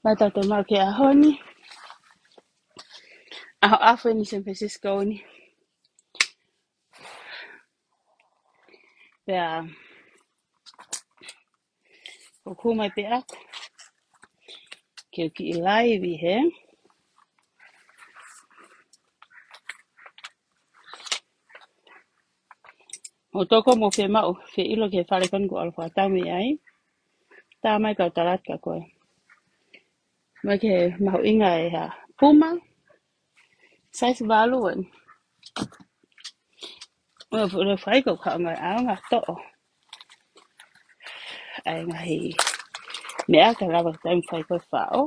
Mai tau mau ke aho ni. Aho afu ni San Francisco ni. Pea, o ku mai pe aku. Ke ki ilaivi he. O toko mo fe mau, fe ilo ke whare kon ko alfa tami ai. Tā mai kau tarat ka koe. Mai ke mahu inga e ha. Puma, sais valu en. Ule whai kau kau ngai ao ngā to'o. Ai ngahi. Mea ka lawa taim whai koe whao.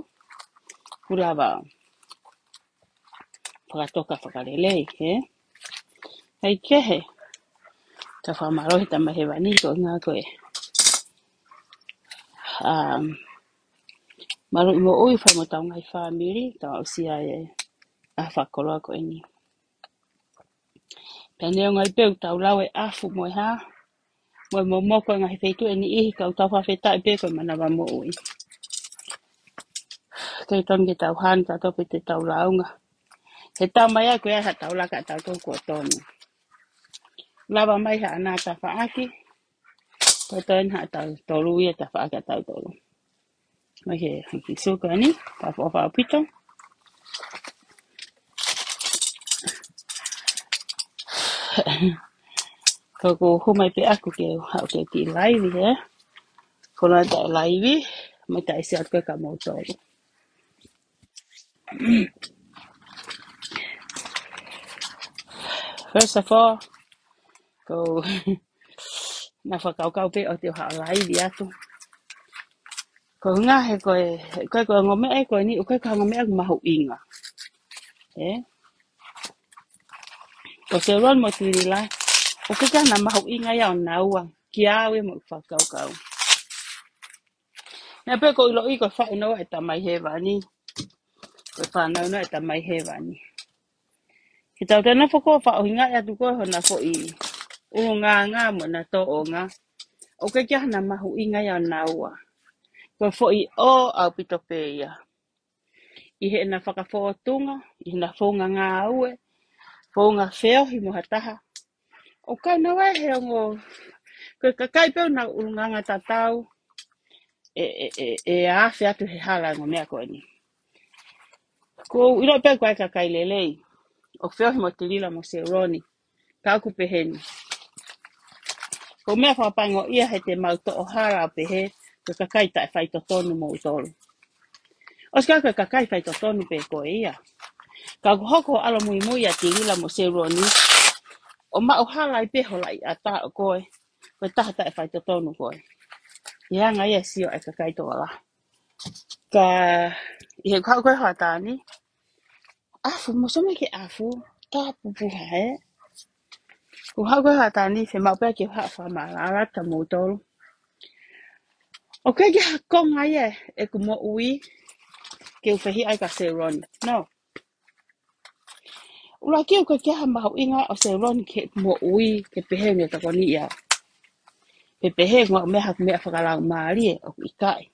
Kulawa. Whakatoka whakarelei, he. Hei kehe. Ka whamarohi tamahe wani ko ngā koe. Maru imo ui whai mo tau ngai whamiri. Tau au sia e. A whakoloa ko ini. Pēneo ngai pēu tau lau e afu mo e ha. Moi mo moko ngahi wheitu e ni ihi kau tau whawheta e pēko mana wa mo ui. Kei ton ke tau han ka tope te tau launga. He tau mai a koe ha tau laka tau tau kua tonu. Lawa mai ha anā ta whaaki. Koe toen ha tau tolu ia ta whaaka tau tolu. Mai he hanki suka ni. Ta whawha pito. Koko humai pe aku ke hau ke ki laivi he. Kono ta laivi. Mai ta isi atkoe ka mau tolu. First of all, ko na whakau pe o te hao laivi atu. Ko ngā he koe ngome e koe ni, o koe ka ngome e mahu inga. Eh? Ko se ron mo tiri lai, o koe ka na mahu inga ia o naua, ki awe mo whakau. Nā pe ko ilo i koe whaunau e tamai he wani. Koe whanau no e tamai he wani. Ki tau tēnā whako whauhinga e atu koe hona ko i uru ngā mo na tō o ngā. O koe ka na mahu inga ia o naua. Koe fo i o au pito pe ia. I he na whakawhotunga, i na whonga ngā aue, whonga wheo hi moha taha. O kai na wai he ongo, koe kakai peo na urunganga tatau, e awhi atu he hala ngo mea koe ni. Ko ilo peo koe kakai lelei, o wheo hi mo te lila mo se roni, ka aku peheni. Ko mea whapango ia he te mau to o hara o pehe, koe kakai tae whai to tonu mo utolu. Os ka koe kakai whai to tonu pe koe ia. Ka hoko alo mui a te lila mo se roni, o mao hala i peho lai a ta o koe, koe taha tae whai to tonu koe. Ia nga ia sio e kakai to ala. Ka i he kau koe hoa tāni, afu, mo some ke afu, tā pupuha he. Ko hau koe hoa tāni, whi mau pēr ke hoa whamara ta mo tolu. O koe ki hakonga ia e ku mo ui, ke uwhehi ai ka se roni. No. Ura ki o koe kia mahu inga o se roni ke mo ui ke pehe me tako ni ia. Pe pehe ngā mea mea whakalau maari e o i kai.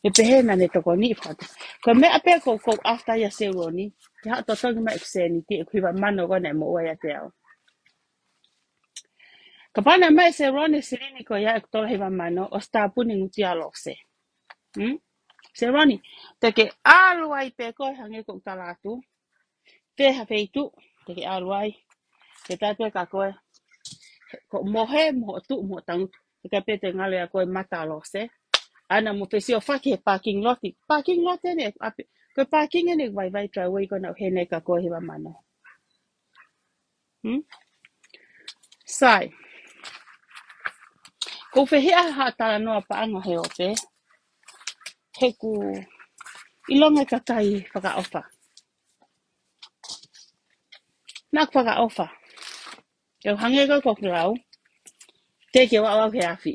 Pe pehe na ne tako ni whakata. Ko mea pēr ko after ia se roni, te hata tongi mai kuseni ti e kuiwa mano kone mo ua ia te au. Ka pana mai se roni sirini ko ia e kutola hiwa mano o stapuni nguti alo se. Se roni, te ke aluai pe koe hange ko utalatu. Te hawheitu, te ke aluai. Te tātua ka koe. Ko mohe, moho tu, moho tangutu. Te ka pete ngale a koe mata alo se. Ana mo pesi o whaki he parking loti. Parking loti ne, koe parking ne vai driveway ko na hene ka koe hiwa mano. Sai. Ko whehea hatara noa paanga he ope. He ku ilonga ka kai whakaofa. Nak whakaofa. Kau hange ko kokirau. Te ke wawau he awhi.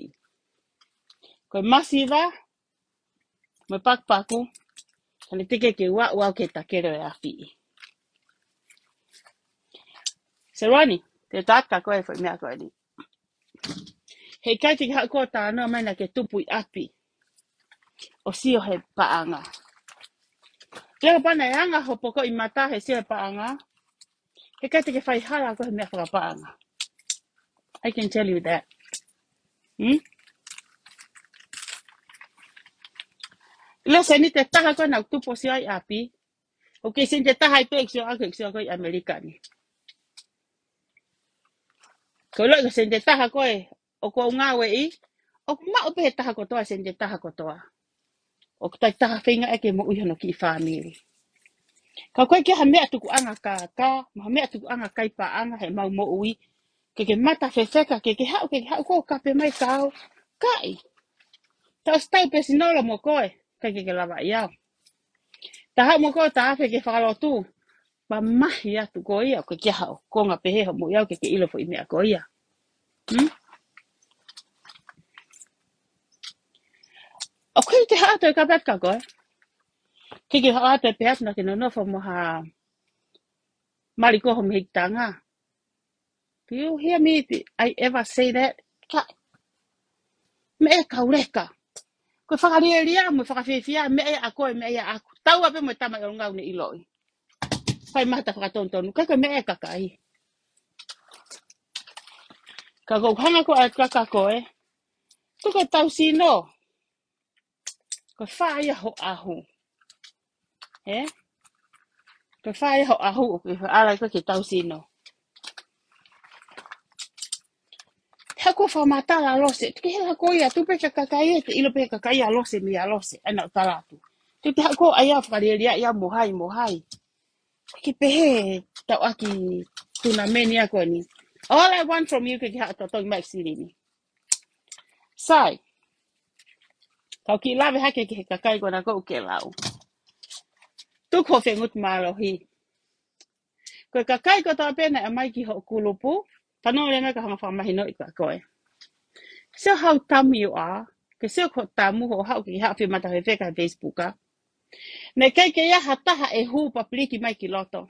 Koe masiva. Me pakpaku. Kani tike ke wau ke takero e awhi. Se roni, te tātka koe whai mea koe ni. Hei kai tiki hako tāna mai na ke tupu i api. o sio he paanga. Leo pana yanga ho poko I mata he sio he paanga. He kai te ke whai hala ko he mea whakapaanga. I can tell you that. Leo se ni te taha ko na tupo si ai api. O ke sin te taha I pe sio ako sio ko I Amerika ni. Ko lo ke sin te taha ko e o ko ngā we I. O ma o pe he taha ko toa sin te taha ko toa. O tai taha whinga eke mo uihono ki I family. Ka koe ke ha mea tuku anga ka, ma mea tuku anga kai paanga he mau mo ui. Ke mata whewheka, ke hau ko kape mai kau. Kai, tau stau pe sinola mo koe, ke lava iau. Ta hau mo koe ta awhe ke whakalotu, ma mahi atu ko ia, ke hau, ko ngā peheho mo iau ke ilofo I mea ko ia. O koe te hao te kapet ka koe, ke hao te pehat na ke nonofo mo ha marikoho me hikitanga. Do you hear me? I ever say that? Kai, me e kaureka. Ko whakaria mo whakawhiwhia, me e a koe, me e a aku. Tau ape mo tama o ngau ne iloi. Whai mahata whakatontonu, kako me e kakai. Ka kou hanga ko a kaka koe, tuko tau sino, ko whaia ho ahu. Ko whaia ho ahu, o ke ala ko ke tau sino. Hea ko whamatala lose, tuke hea ko ia, tupe ka kakai e, te ilo pe kakai a lose, mi a lose, ana o talatu. Tuke hea ko aia whakaria ia mohai. Ki pehe tau aki tuna meni ako ni. All I want from you ke hea totong mai siri ni. Sai, kau ki lawe hake ke kakai kona ko uke lau. Tuk ho whengut mālohi. Koe kakai ko tā pēna e mai ki ho kulupu, tano le me ka hanga whamahi no I ka koe. So how dumb you are, ke seo ko tamu ho hau ki hau whimata he wheka Facebook a. Ne kei ke ia hataha e huu papliki mai ki loto.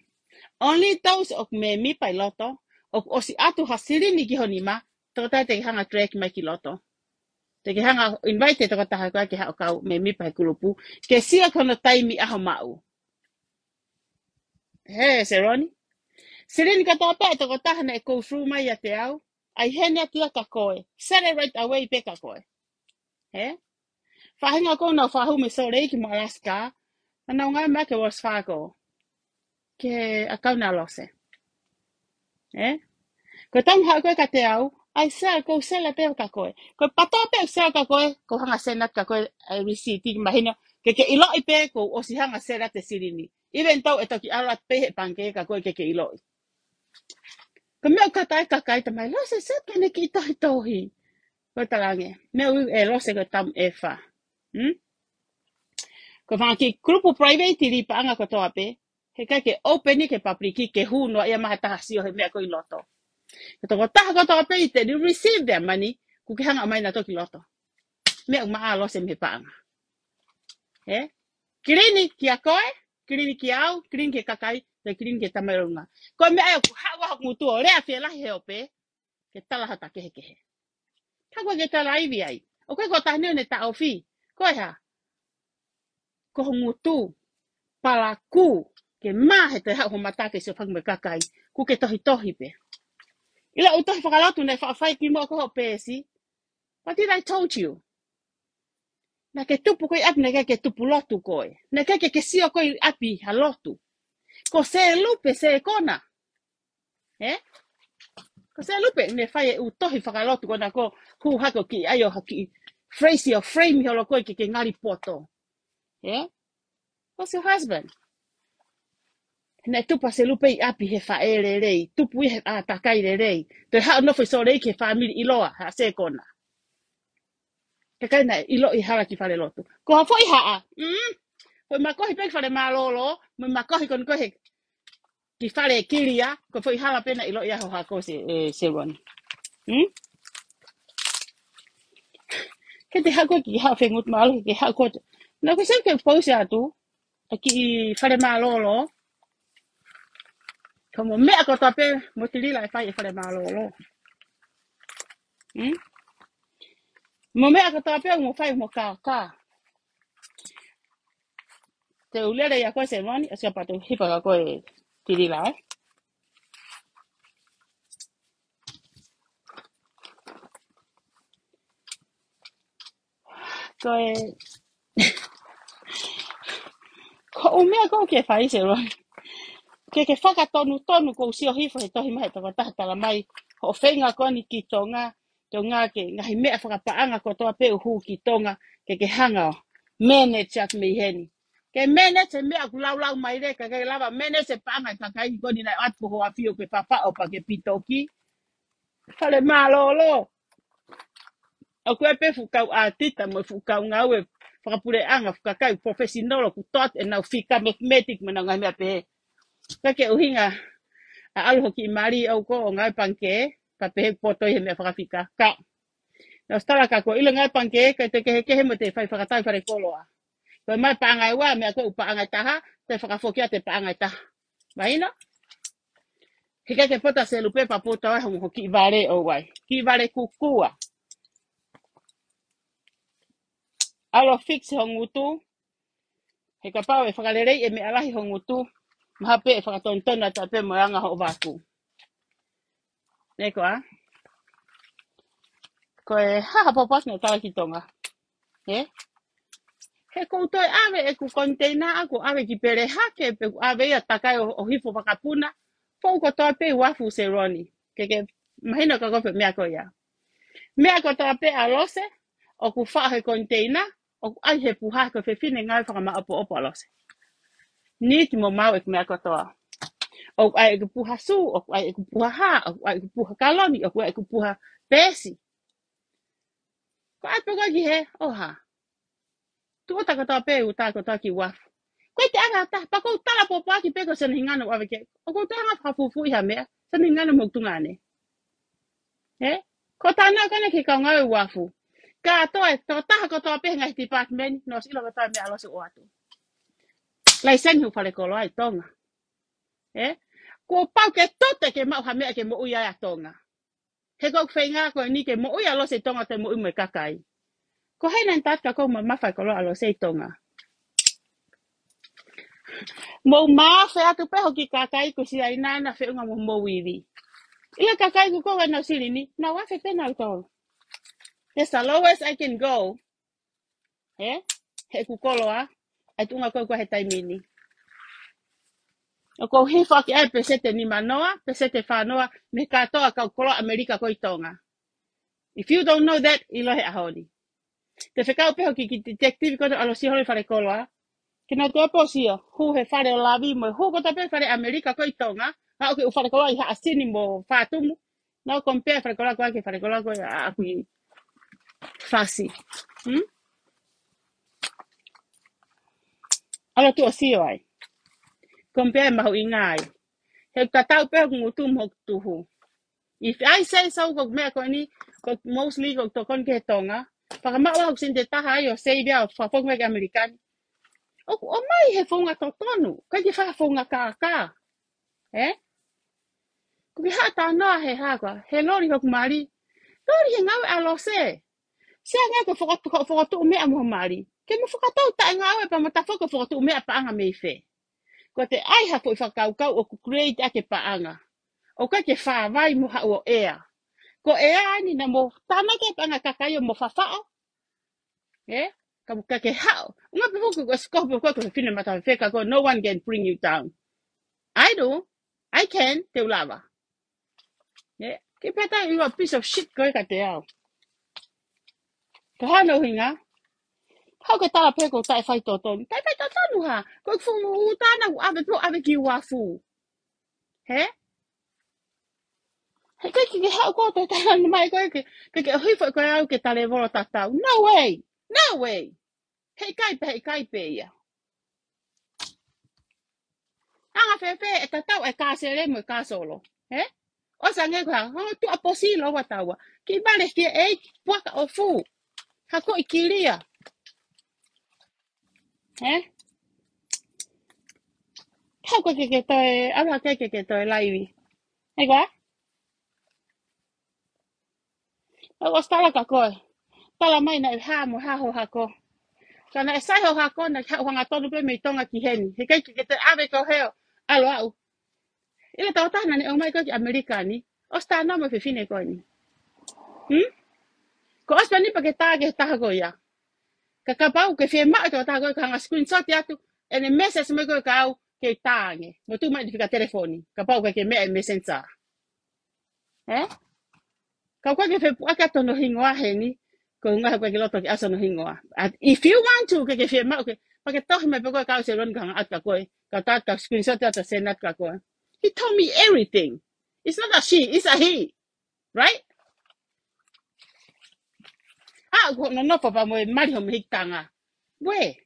Only those of me mi pai loto, of osi atu hasiri ni ki honima, toko tai te hanga drag mai ki loto. Te ke hanga invite toko taha koe ke hau kau me mi pai kulupu, ke sia kono taimi aho mau. He, Seroni? Sirin ka tope toko taha na e go through mai a te au, ai hene atia ka koe, set it right away pe ka koe. He? Whahinga ko na whahu me so reiki mo Alaska, ana ngai mea ke was whako, ke akau na lose. He? Ko tang hau koe ka te au, ai sell, ko sell a pe ka koe. Ko pato pe sell ka koe, ko hanga senat ka koe, ai receipt, mahina, ke ilo I pe ko o si hanga sell te sirini. Even tau e toki ala pe he panke ka koe ke ilo I. Ko mea katai kakai tamai, lose se kene ki tohi tohi. Ko talange, mea u e lose ko tam e wha. Ko whanaki grupo private ri paanga ko toa pe, he kai ke openi ke papriki ke hu no ia maha taha sio he mea ko I loto. Ko toko taha ko toa pe I te, you receive their money, ku ke hanga mai na toki loto. Mea maa lose me paanga. Kirini ki a koe, kirini ki au, kirini ke kakai, te kirini ke tamairunga. Ko mea e ku hawa ngutu o rea fie lahi he ope, ke talaha ta kehe. Kako ke tala iwi ai. O koe ko tahne ne ta ofi. Koe ha. Ko ngutu palaku ke mahe te hau mata ke se whangme kakai. Ku ke tohi pe. Ila utohi whakalatu ne whawhai ki mua koho pēsi. What did I told you? Na ke tupu koe api na ke tupu lotu koe. Na ke sio koe api ha lotu. Ko se lupe se kona. Ko se lupe ne whai e utohi whakalotu kona ko hu hako ki ayo haki phrase or frame holo koe ke ngari poto. What's your husband? Ne tupa se lupe I api he whaere rei. Tupu I he takai rei. Te hao nofo so rei ke whamiri iloa ha se kona. Ke kai na ilo I hala ki whare lotu. Ko ha fwoi haa. Hoi makohi pek whare malolo. Moi makohi kon kohe ki whare kiria. Ko fwoi hala pena ilo I aho hako se roni. Ke te hako ki hao whengut malo ke hako. Na ko se ke pose atu. Ki whare malolo. Ko mo mea ko tape mo te lila whai e whare malolo. Mo mea ko tape mo whai mo ka. te ulia le ya ko se mani asia pa tu hipa ka ko e tiri la ko e ko o mea ko ke fai se ro ke whakatonu ko si o hifa he tohi mai tawa tahatala mai ho whenga ko ni ki tonga tonga ke ngahi mea whakapaanga ko toa pe uhu ki tonga ke hanga o manage at me heni ke manage mea ku lau mai re ke lava manage paanga ka kai ko ni na atu ho afio ke papa o pa ke pitoki fale malolo o ko pe fukau atita mo fukau ngawe whakapure anga fukakai professional ku tot e nau fika mathematic mana ngai mea pe ke uhinga alo hoki mari au ko ngai panke pa pe poto he me whakawhika ka na stala ka ko ilo ngai panke ka te ke mo te whai whakatai whare koloa ko mai paangai wa me ko paangai taha te whakafokia te paangai taha mai no hika ke pota se lupe pa poto ai hoki vale o wai ki vale kukua alo fix hongutu hika pau e whakalerei e me alahi hongutu maha pe e whakatontona ta pe moanga ho vaku neko a ko e haha popas no tala ki tonga he koutou ave e ku container aku ave ki pere hake pe ave ia takai o hifo pakapuna fo ko to pe wafu seroni ke mahina ka ko pe mea ko ya mea ko to pe alose o ku fa he container o ai he puha ko fe fine ngai fa ma opo alose ni ti mo mau e mea ko to o ai ku puha su o ai ku puha ha o ai ku puha kaloni o ai ku puha pesi ko ai pe ko ki he o ha tu ta ko to pe u ta ko to ki wafu ko te anga ta pa ko tala po pa ki pe ko sen hingano wa ke o ko te anga fa fu fu ya me sen hingano mo tu ngane he ko ta na kana ki ka ngai wa fu ka to ta ko to pe ngai department no si lo ta me alo su atu lai sen hu fa le ko lo ai tonga he ko pa ke to te ke ma ha me ke mo uya ya tonga he ko fe nga ko ni ke mo uya lo se tonga te mo u me kakai ko he nan ta ka ko ma fa ko lo alo se tonga mo ma fe atu pe hoki kakai ko si ai nana fe nga mo wiwi ia kakai ko ko na sili ni na wa fe pena to that's the lowest I can go he ku koloa ai tunga ko he taimini o ko he fa ki ai pesete ni manoa pesete fa noa me ka to ka kolo America ko itonga if you don't know that ilo he ahodi te fe ka pe hoki ki detective ko alo si hole fa le koloa que no te posio hu he fare la vi mo hu ko te pe fare America ko itonga ha o ke u fare ko ai ha asini mo fa tumu no compare fare ko la ko ke fare ko la ko a ku fasi alo tu osio ai compare ma hu ingai he ka tau pe ngu tu mo tu hu if I say so ko me ko ni ko mostly ko to kon ke tonga pa ma wa sin te ta ha yo sei bia fa fo me american o mai he fonga to tonu ka ki fa fonga ka eh ko ha ta no he ha ko he lori ko mari lori he ngau alo se nga ko to me amo mari ke mo fo to ta ngau pa mata fo ko to me pa anga me fe ko te ai ha fo fa kau o ku create ake pa anga o ka ke fa vai mo ha o ea ko ea ni na mo tana ke pa anga kakayo mo fa fa ka ke ha nga pe ko ko fina mata fe ka ko no one can bring you down I do I can te lava ke peta you a piece of shit ko ka te ao ka ha no hinga how ke ta pe ko tai fai to nu ha ko fu mu ta na ave ki wa fu he he ke ha ko ta mai ko ke hui fo ko au ke ta le vo ta no way he kai pe ya anga fe e ta e ka se le mo ka solo he o sa nge ko ha tu a posi lo wa ta wa ki ba le ki e pua o fu ha ko ikiria he ha ko ke to e ala ke to e laivi e kwa o sta la ka ko ta la mai na ha mo ha ho ha ko Kana e sai ho ha kona ka hanga tonu pe me tonga ki heni. He kai ki te ave ko heo. Alo au. Ile tau tahana ni o mai ko ki Amerikani. O sta no me fe fine ko ni. Ko os pani pa ke ta ke ta ko ya. Ka ka pau ke fe ma to ta ko ka nga screenshot ya tu. Ene message me ko ka au ke ta nge. Mo tu mai fika telefoni. Ka pau ke me messenger. Eh? Ka ko ke fe aka to no hingoa heni. Ko nga ko ke loto ki aso no hingoa. If you want to ke fe ma ke pa ke to me pe ko ka se ron ka at ka ko. Ka ta ta screenshot ya ta send at ka ko. He told me everything. It's not a she, it's a he. Right? Ah, ko no papa mo mari ho me hitanga. We.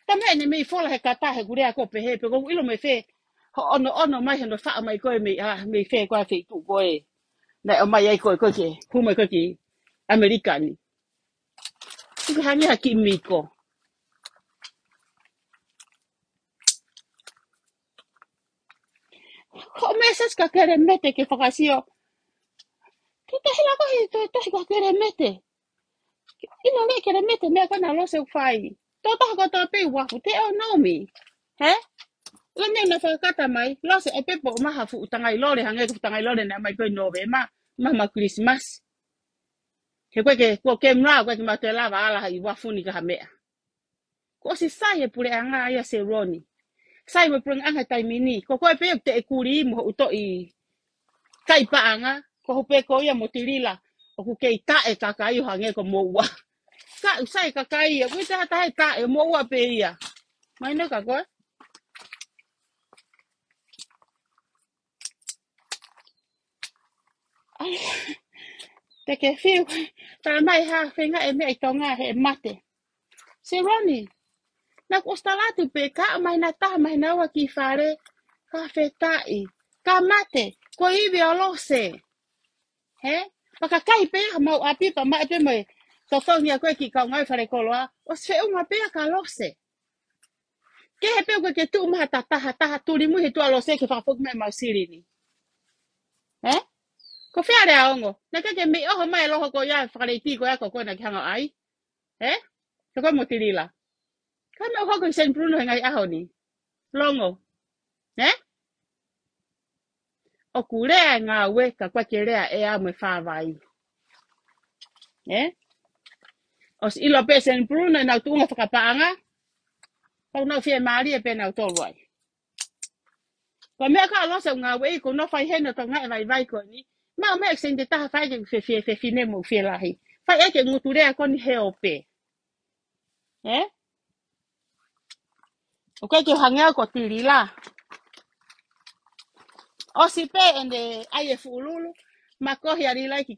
Tama ene me fola he kata he gure ko pe he pe ko ilo me fe. Ho ono mai no fa mai ko me fe ko fe tu ko e. Na o mai ai ko ke. Hu mai ko ki Amerikani. Ku hani ha ki mi ko. Ko mesas ka kere mete ke fakasio. Kita hela ko he to ka kere mete. Ino me kere mete me ka na lo se fai. To ta ko to pe wa fu te o no mi. He? La me na fa kata mai. Lo se e pe po ma ha fu tangai lo le hange ku tangai lo le na mai ko no be ma Christmas. He ko ke mra ko ke ma te lava ala i wa fu ni ka me. Ko si sai e pure anga ya se roni. Sai me pure anga tai mini. Ko pe te e kuri mo uto i kai pa anga. Ko pe ko ya motilila. O ku ke ta e ka kai hange ko mo wa. Ka sai ka kai e ku ta ta e mo wa pe ia. Mai no ka ko. Te ke fiu. Ta mai ha fenga e me tonga he mate. Se roni. Na kostalatu pe ka mai na ta mai na wa ki fare. Ka fetai. Ka mate. Ko ibi olose. He? Paka kai pe mau api pa mai pe mai. So fo ni ko ki ka ngai fare ko loa. O se unga pe ka lose. Ke he pe ko ke tu ma ta tu ni mu he tu alose ke fa fo me mau siri ni. He? Ko fe ale aongo. Na ke me o mai lo ko ya fare ti ko ya ko na ka ai. He? Ko mo tirila. Ka me ho ko sen Bruno ngai aho ni. Longo. He? O kurea ngā we ka kwa ke rea e a me whāwai. Eh? O si ilo pe sen Bruno nau tunga whakapaanga, kau nau fie maari e pe nau tolwai. Ko mea ka alosa ngā we ko no whai heno to ngai vai ko ni, ma o mea sen te taha whai ke fe fine mo fie lahi. Whai eke ngutu rea koni he o pe. Eh? O kai ke hangea ko tiri la. O si pe ende ai e fuululu, ma kohi ari lai ki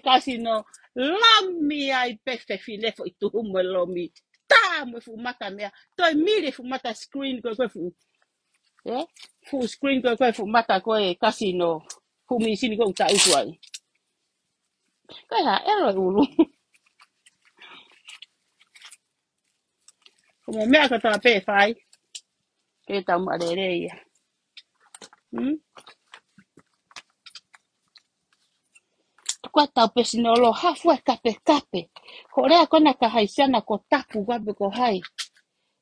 kasi no lami ai pe fe fine fo i tuhu mo lomi. Ta mo fu mata mea. Toi mire fu mata screen ko fu. Eh? Fu screen ko fu mata ko e kasi no. Fu mi sini ko ta utu ai. Kai ha ero ulu. Como mea ka ta pe fai. Ke ta ma re re ia. Kwa tau pesi no lo hafu e kape. Ko rea kona ka haisiana ko tapu wabe ko hai.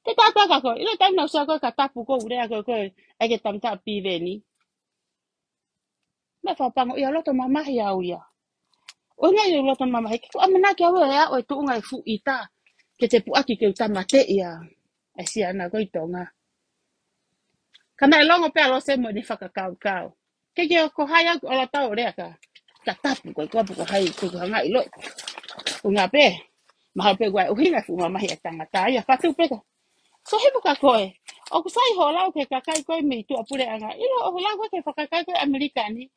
Te tata ko, ilo tam na sa ko ka tapu ko rea ko ake tam ta pive ni. Me fa pango ia loto mama ia uia. O nga ia loto mama he ko amana ke awe ya o tu nga fu ita. Ke te pu aki ke tamate ia. E sia na ko itonga. Kana e longo pe alo se mo ni kau. Ke ko haya o la tau rea ka. Ka tapu ko hai ko nga ilo. O nga pe. Mahal pe gua o hinga fu mama ia tangata ia fa tu pe ka. So he buka koe. O kusai ho lau ke kakai koe me tu apure anga. Ilo o lau koe ke whakakai koe Amerikani.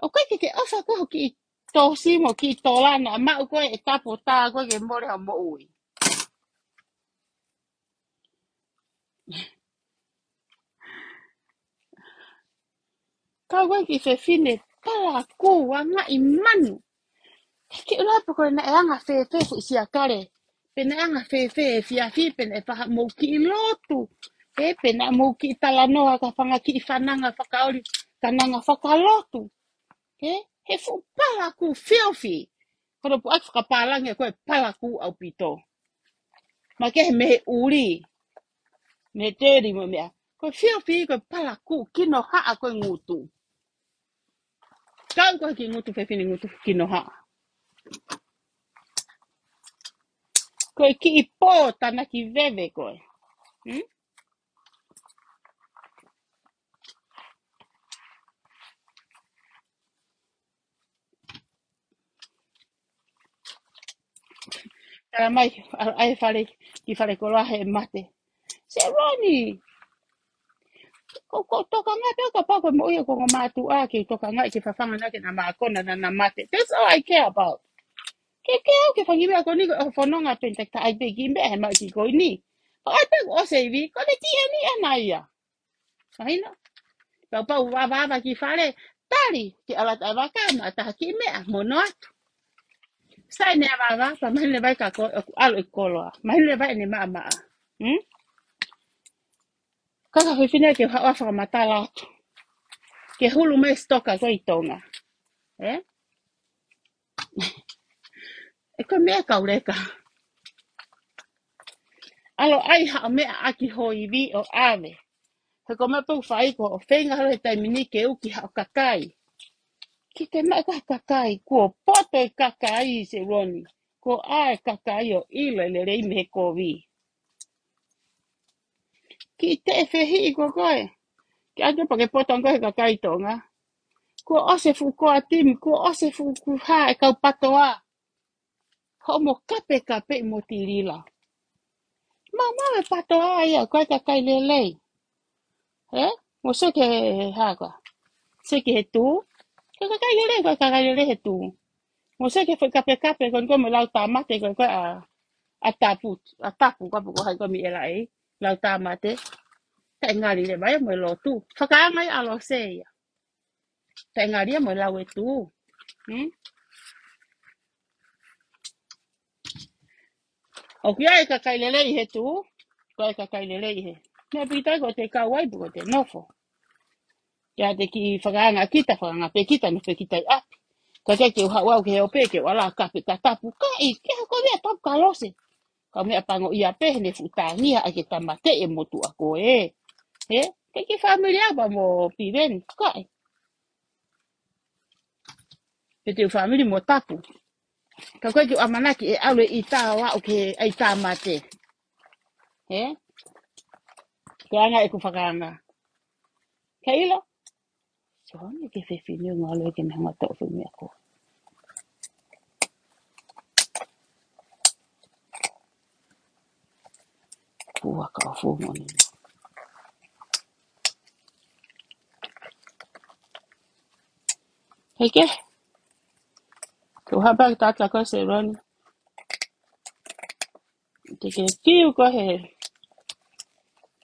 O koe ke ofa koe ki tō simo ki tō lana. Mau koe e tapo tā koe ke more ha mo ui. Kau koe ki fine pala kū anga I manu. Ke ula pa koe na e anga fe fu isi akare. Pena anga fe e fia pena e whaha mou ki lotu. E pena mou ki talanoa ka whanga ki whananga whakaori. Kananga whakalotu. He fu pala ku filthy. Kono pu ak whakapalangi koe pala ku au pito. Ma ke me uri. Me teri mo mea. Ko fio fi ko pala ku kino haa ko ngutu. Kau ko ki ngutu fe fini ngutu kino haa. Ko ki I po tana ki veve ko. Kara mai ai fale ki fale ko he mate. Se Ronnie. Ko toka nga toka pa ko mo ko matu a ki toka nga ki fafanga na ki na makona na mate. That's all I care about. Ke fangi me ko ni ko fononga pente ka ai be gimbe e ma ki ko ni. Ko ai pe o se vi ko le ti ni ana ia. Ai no. Pa wa ki fale tali ki ala ta va ka ma ta ki me mo no. Sai ne va pa ma le vai ka ko alo ko lo. Ma le vai ni ma ma. Kaka fifine ke wa fa mata la. Ke hulu me stoka ko itonga. E ko me ka ureka. Alo ai ha me aki hoi vi o ave. He ko me pau fai ko o whenga hara tai mini ke uki ha o kakai. Ki te mai ka kakai, ko poto e kakai se Roni. Ko ai kakai o ilo le rei me ko vi. Ki te whihi ko koe. Ki ato pa ke poto ko he kakai tonga. Ko ose fu ko a tim, ko ose fu ku ha e kau patoa. Ho mo kape mo tirila. Ma me patoa ia, koe kakai le lei. Mo se ke haka. Se ke he tu. Kakai le lei, koe kakai le lei he tu. Mo se ke foi kape kon ko me lau tamate ko a tapu ko ko hai ko mi era e lau tamate ta ngari le mai mo lo tu faka mai a lo se ya ta ngari mo lau e tu o ki ai ka kai le he tu ko ka kai le he me pita ko te ka wai ko te nofo ya te ki faka nga pe kita no pe kita a ko ke ha wa ke o pe ke wala ka pe ka tapu ka I ke ko me tapu ka lo se ka me apango ia pe ne futania a ke tamate e motu a ko ke ki familia ba mo piven kai pe te family mo tapu ka ko ki amanaki e awe I ta wa o ke ai tamate ko anga e ku fakanga kailo so ne ke fe fini ngalo ke na mata o me ko wa ka fu mo ni ke ko ha ba ta ta ko se ron te ke fiu ko he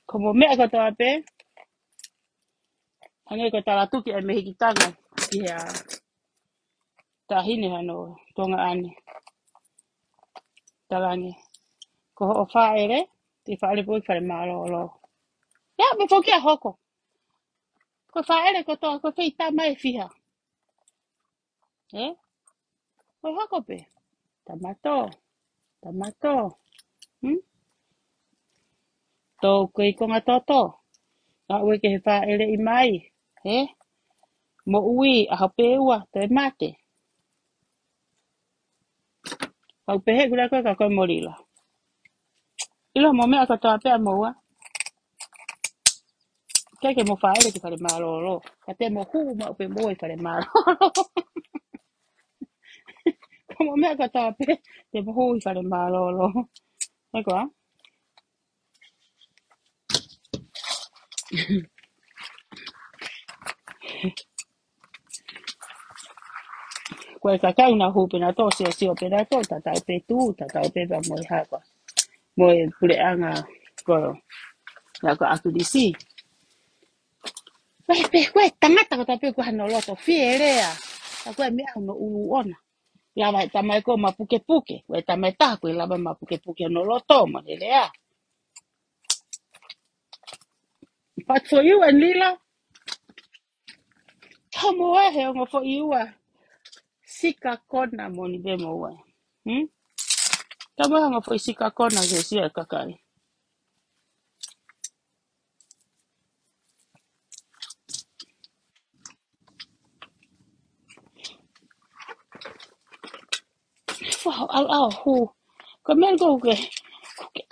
como me ko ta pe anga ko ta la tu ki e me hikitanga ki ya ta hine hano tonga ani talangi ko o fa ere ti fa le poi fa le malo lo ya me fo ki a hoko ko fa ere ko to ko fe ta mai fiha ko hoko pe tamato to ko I konga toto a we ke fa ere I mai mo ui a hape ua te mate au pe he gura ko ka ko morila ilo mo me ka to pe mo wa ke mo fa ere ki fa le malo lo ka te mo hu mo pe mo I fa le malo como me ka to pe te mo hu I fa le malo lo ko ko ka ka una hu pe na to se o pe na to ta pe tu ta pe ba mo ha ko mo pule anga ko ya ko aku di si Pe tangata ko tape ko hano loto fiere a. Ko me no ulu ona. La vai tamai ko mapuke puke. We tamai ta ko la mapuke puke no loto mo le a. But for you and Lila, come away here for you. Sika kona mo ni be mo wa. Tama hanga fo isi kakona ke sia kakai. Wow, al hu. Ko men go ke.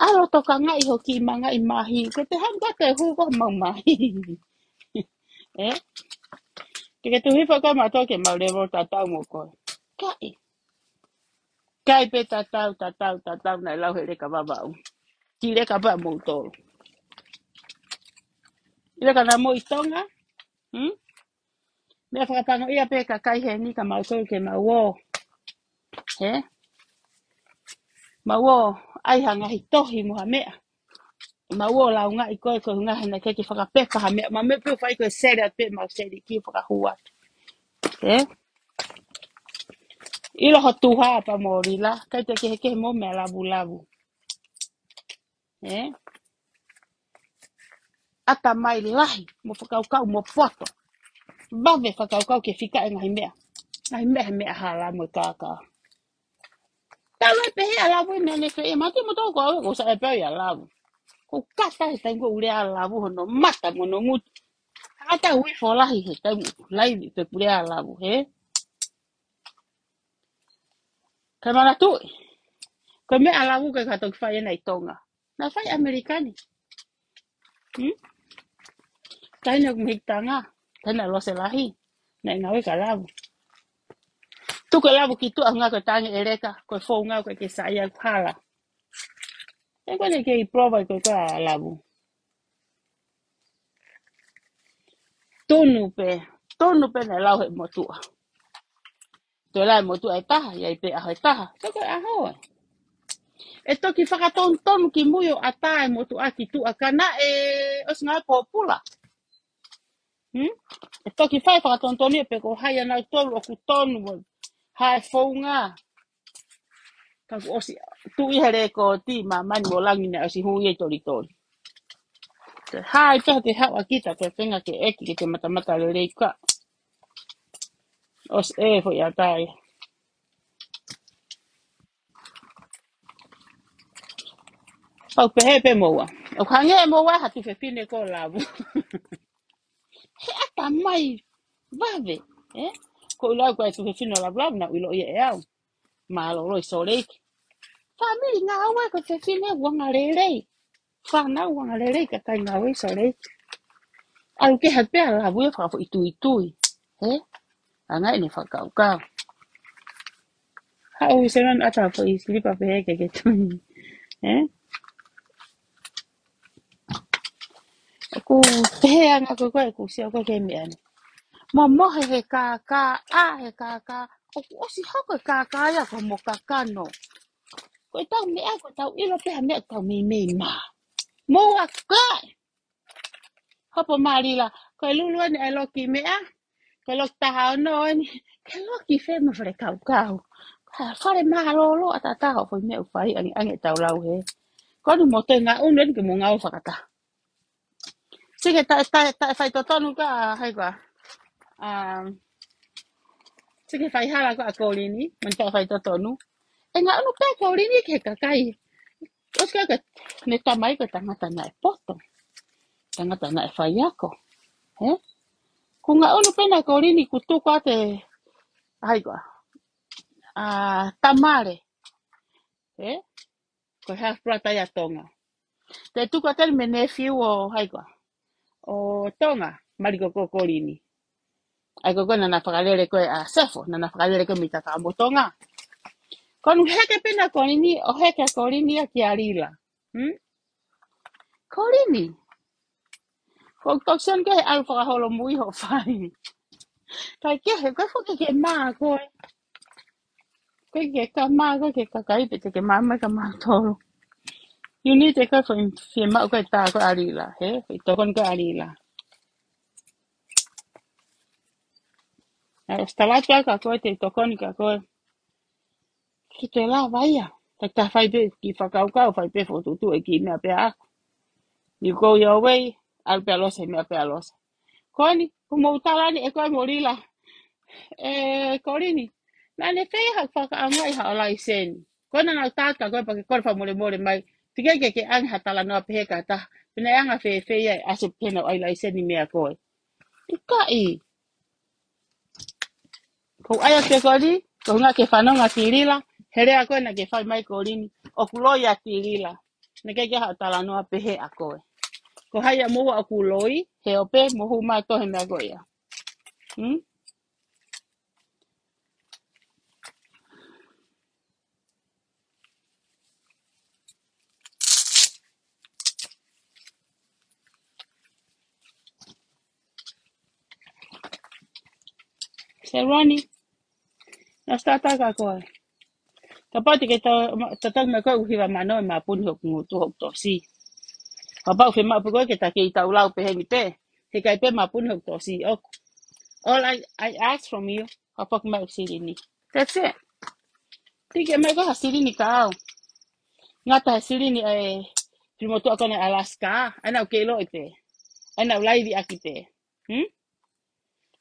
Alo to ka ngai ho ki manga I mahi. Ko te hanga te hu ko mang mahi. Eh? Te ke tu hifa ko ma to ke ma levo tatau mo ko. Kai. Kai pe tatau na lau hele ka babau. Ki le ka ba mo to. Ile ka na mo itonga. Hmm? Me fa pa no ia pe ka kai he ni ka ma to ke ma wo. Eh? Ma wo ai hanga hi tohi mo ha mea. Ma wo la nga I ko nga na ke ki fa pe fa mea. Ma me pe fa ko sere pe ma sere ki fa hua. Eh? Ilo ho tuha pa mo rila. Kai te ke mo me labu. Eh? Ata mai lahi mo fa kau mo foto. Ba ve fa kau ke fika nga hi mea. Nga hi mea hala mo ka. Tawa pe ala bu ne ne fe mati mo to ko sa pe ya la. Ko kata ta ngo ule ala bu no mata mo no ngut. Ata wi fo la hi ta lai pe ule ala bu he. Ka mala tu. Ko me ala bu ka to fa na itonga. Na fa amerikani. Hm? Ta na mi tanga. Ta na lo se lahi. Na ngawe ka la bu. Tu ka la bu ki tu anga ka tanga ereka ko fo nga ko ke sa ya khala. E ko ne ke prova ko ka la bu. Tonu pe na lau he motua. Toi lai motua e taha, ia I pe aho e taha. Toko e aho e. E toki whakaton tonu ki muio a tae motua ki tu a kana e os ngai pōpula. E toki whai whakaton tonu e pe ko hai anau tolu o ku tonu mo hae whaunga. Kaku osi tu I here ko ti ma mani mo langi ne osi hui e tori. Hai peha te hawa kita pe penga ke eki ke te matamata le reika. Os e fo ia tae. Pau pehe pe moa. O kange e moa hatu fe pine ko labu. He ata mai vave. Eh? Ko ilo ko e tu fe pine la blabu na ilo ia e au. Ma lo roi so reiki. Famili ngā awe ko fe pine wanga rerei. Whana wanga rerei ka kai ngā awe so reiki. Au ke hapea labu e whakafo itui. Eh? Anga ene whakau kau. Hau se man ata fo I slipa pehe ke tui. Eh? Aku pehe anga ko koe kusia ko ke meane. Ma mohe he kaka, he kaka. O osi hoko e kaka ia ko mo kakano. Ko I tau mea ko tau ilo peha mea tau me ma. Mo a kai. Hopo marila. Ko e lulu ane e loki mea. Ko e loki taha o no ane. Ke loki fe mo fere kau. Fare maha lolo ata taha o mea ufai ange tau lau he. Ko ni mo te ngā unu ane ke mo ngau whakata. Sike ta whai to tonu ka hai kwa. Sike whai hala ko a kōrini. Man ta whai to tonu. E ngā unu pē kōrini ke kakai. Os ka ne tamai ko tangata na e poto. Tangata na e whai ako. He? Ko ngā unu pē na kōrini kutu kwa te hai kwa. Tamare. He? Ko half brother ya tonga. Te tuka tēr me nephew o hai kwa. O tonga. Mariko ko kōrini. Ai ko na whakalere koe a sefo. Na whakalere koe mita ka mo tonga. Konu heke pena kōrini o heke kōrini a ki a rila. Kōrini. Ko tokson ke al whakaholo mui ho whai. Kai ke he koe whoke ke maa koe. Koe ke ka maa koe ke kakai pe te ke maa mai ka maa toro. You need te koe whi maa koe tā koe a rila. He? Whi tokon koe a rila. Stawatu ka koe te tokon ka koe. Ki te la vaia. Ta whai pe ki whakaukau whai pe whotutu e ki mea pe ako. You go your way. Al pe alosa mea pe alosa. Koni, kumo utalani e koe morila. Korini. Nane whea hak whakaangai ha olai seni. Ko na tata ko pa ko fa mole mai. Tige ke ang hatala no pe ka ta. Pina ang fe ya asu pena ai lai se ni me ko. Ika ko aya ke ko di ko nga ke fa no nga tirila. Here ako na ke fa mai ko lini. O kulo ya tirila. Ne ke hatala no pe he ako. Ko haya mo aku loi he ope mo hu ma to he me ko ya. Serwani na stata ka ko. Kapag kita tatag me ko hiwa mano ma pun hok ngutu hok to si. Kapag fe ma pun kita kita ulau pe ni pe. He kai pe ma pun hok to si. All I ask from you kapag ma sili ni. That's it. Tige me ko hasili ni ka. Ngata hasili ni Primo to ako na Alaska. Ana okay lo ite. Ana ulai di akite.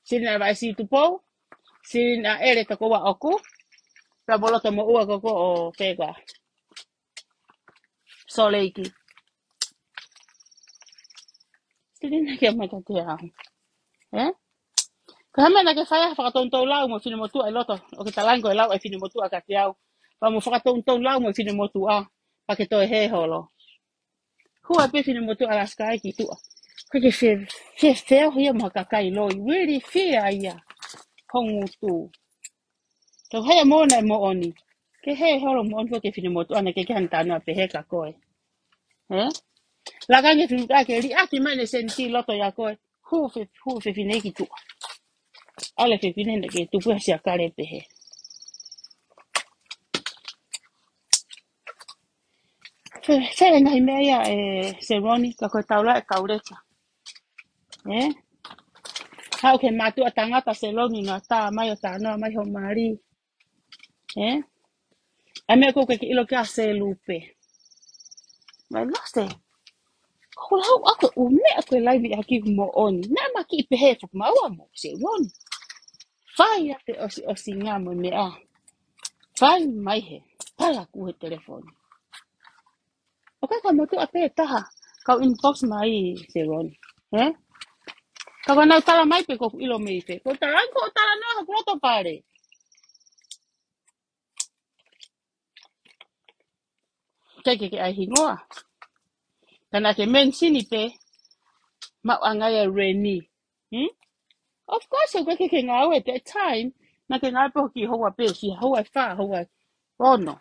Sili na ba si tupo. Sili na ere ka ko wa oku. Pra bolo to mo ua ko o pega. Soleiki. Sili na kia mai ka te a. Kama na ke faya whakatoutou lau mo whine motu ai loto. O ke talango e lau ai whine motu a ka te au. Pa mo whakatoutou lau mo whine motu a. Pa ke toi he holo. Hua pe whine motu Alaska ai ki tua. Ko ke wheo hia mo kakai loi. Really whea ia. Hongu tu. Tau hea mōna e mo oni. Ke he holo mo oni ke whine motu ana ke ke hantanua pe he ka koe. Lakange whine motu a ke ri aki mai ne senti loto ya koe. Hu whine ki tua. Ale whine ne ke tupu hasi a kare pe he. Fere ngai mea Seroni ka koe taula e kaureta. Hau ke matu a tangata Seroni na tā mai o tānoa mai ho mari. A mea kou ke ilo kia se lupe. Mai lase. Kula hau ako u mea koe laivi a ki mo oni. Nā ma ki ipe he fuk maua mo Seroni. Whai ate osi ngā mo mea. Whai mai he. Pala ku he telefoni. O ka motu a pe taha. Kau inbox mai Seroni. Kau nau tala mai pe ko ilo me pe. Ko tala no ha proto pare. Ke ai hingoa. Kana ke men sini pe. Ma angaya reni. Of course ko ke ngau at that time. Na ke ngau pe ki hoa pe si hoa fa hoa. Ono.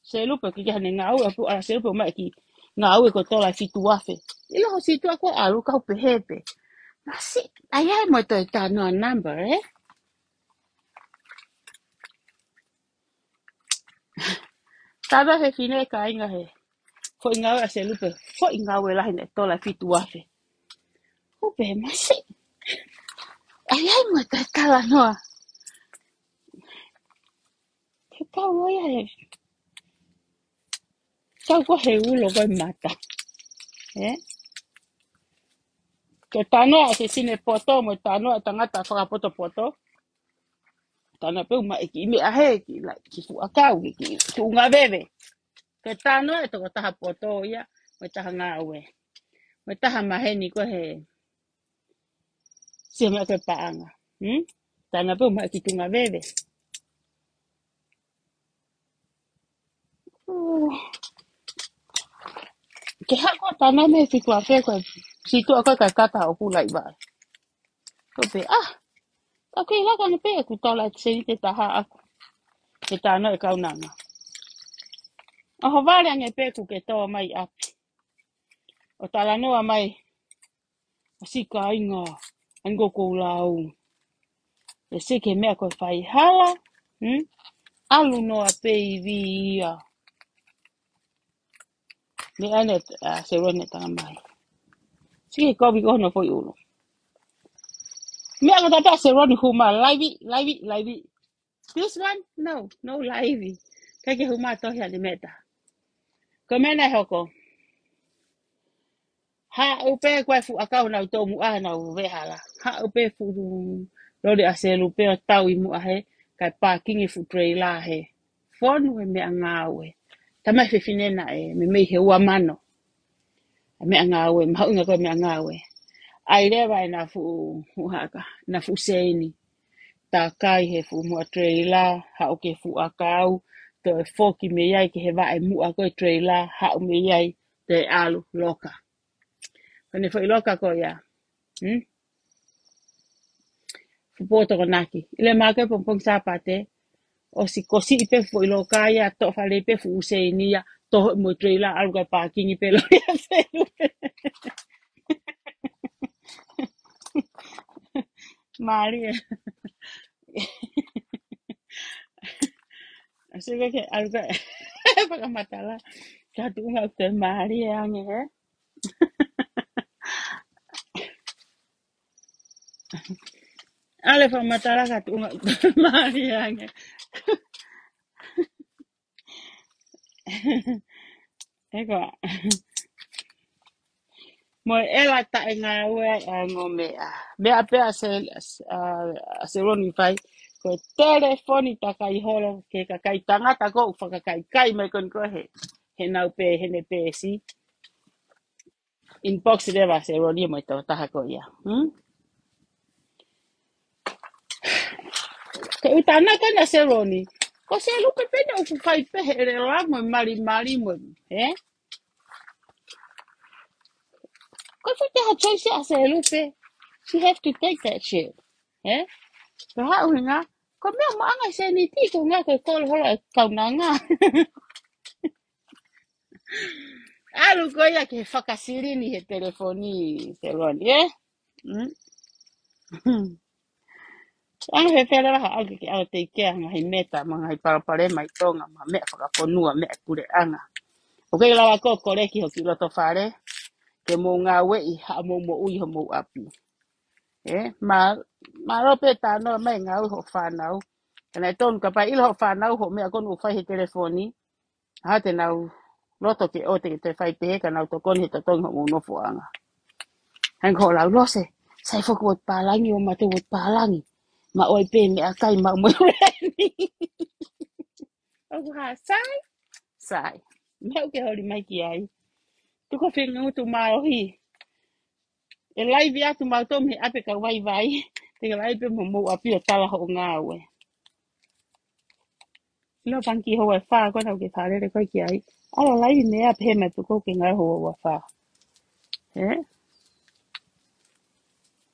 Se lupa ki hane ngau apu ala se lupa mai ki ngau ko tola fitu afe. Ilo ho situ ako alu kau pe hepe. Nasi ayai mo to ta no number Taba he fine ka inga he. Fo inga a se lupe. Fo inga we la hine tola fitu afe. Upe masi. Ayai mo ta tala noa. Ke kau oia he. Kau ko he ulo koi mata. Ke tanoa se sine poto mo tanoa tangata whakapoto poto. Tanoa pe uma eki ime ahe ki la ki fu akau ki unga bebe. Ke tanoa e toko taha poto ia. Mo taha ngā ue. Mo taha maheni ko he. Se mea koe paanga. Tanoa pe uma eki tunga bebe. Ke hako tanoa me fitu a wheko e situ a koe kai kata o kula i vai. Ko pe ka koe laka na pe ku tola e se te taha aku. Ke tanoa e kaunanga. Aho vale ange pe ku ke toa mai api. O tala noa mai. Asika inga. Ango kou lau. E se ke mea koe whai hala. Alu noa pe i vi ia. Me ane se rone tanga mai. Sike kobi kohono foi ulo. Me anga tata se rone huma. Laivi. This one? No laivi. Kake huma tohi ane meta. Ko mena hoko. Ha upe koe fu akau na utomu aha na uve hala. Ha upe fu lori a se lupe o tau i mu ahe. kai parking fu trailer he fonu e me ngawe tama fe finena e me he wa mano me ngawe ma unga ko me ngawe ai le vai na fu haka na fu seini ta kai he fu mo trailer ha o ke fu akau to foki me yai ke he vai mu a ko trailer ha o me yai te alu loka kone foi loka ko ya fu poto naki ile ma ke pong sapate o si kosi pe foi loka ya to fa le pe fu seini ya to mo trailer alu ka parking pe lo ya se Maria así que algo para matarla ya tú me usted Maria nge ale para matarla ka tú Maria nge eko mo ela ta nga we ngome me ape se roni fai ko telefoni ta kai holo ke ka kai tanga ta ko fa ka kai me kon ko he na he ne pe si inbox de va se roni mo to ta ko ya ke utana ka na se roni ko se lu pe pe no fu fai pe re la mo mari mo ko fu te ha choice a se lu pe she have to take that shit eh ko ha una ko me mo anga se ni ti ko nga ko ko hola ka na nga alu ko ya ke fakasiri ni he telefoni se roni ang he pera ha algo que ao te ke anga he meta mga he para mai tonga ma me whakaponua me kure anga. O kei lawa ko kore ki hoki loto whare ke mo ngā wei ha mo ui ho mo api. Ma rope tāno mai ngā ui ho whanau. Kana tonu ka pai ilo ho whanau ho mea konu whai he telefoni. Ha te nau loto ke o te whai pehe ka nau to koni he tatonga mo nofo anga. Hang ko lau lose. Sai whaku wot pālangi o matu wot pālangi. Ma oi pe me akai ma mo reni. O ha sai. Meu ke hori mai ki ai. Tuko whenga utu maohi. E laivi atu mautom he ape ka wai vai. Te ka laivi mo mo api o tala ho ngā ue. Ilo panki ho e wha kona ke wharere koe ki ai. Ala laivi me ape he mai tuko ke ngai ho wa wha.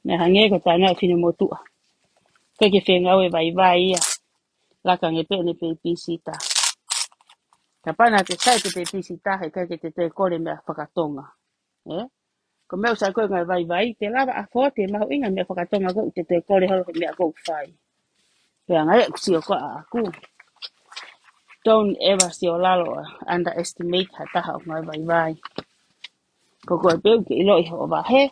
Ne hange ko tāna o whine mo tua. Koe ke whenga ue vai vai ia. Laka nge pe ne pe pisita. Ka pana te sai te pe pisita he kai ke te kore mea whakatonga. Ko meu sa koe ngai vai te lava a fote mahu inga mea whakatonga ko te kore holo mea ko whai. Pea ngai e kusio ko a aku. Don't ever see o lalo underestimate ha taha o ngai vai. Ko koe peu ke ilo i ho wahe,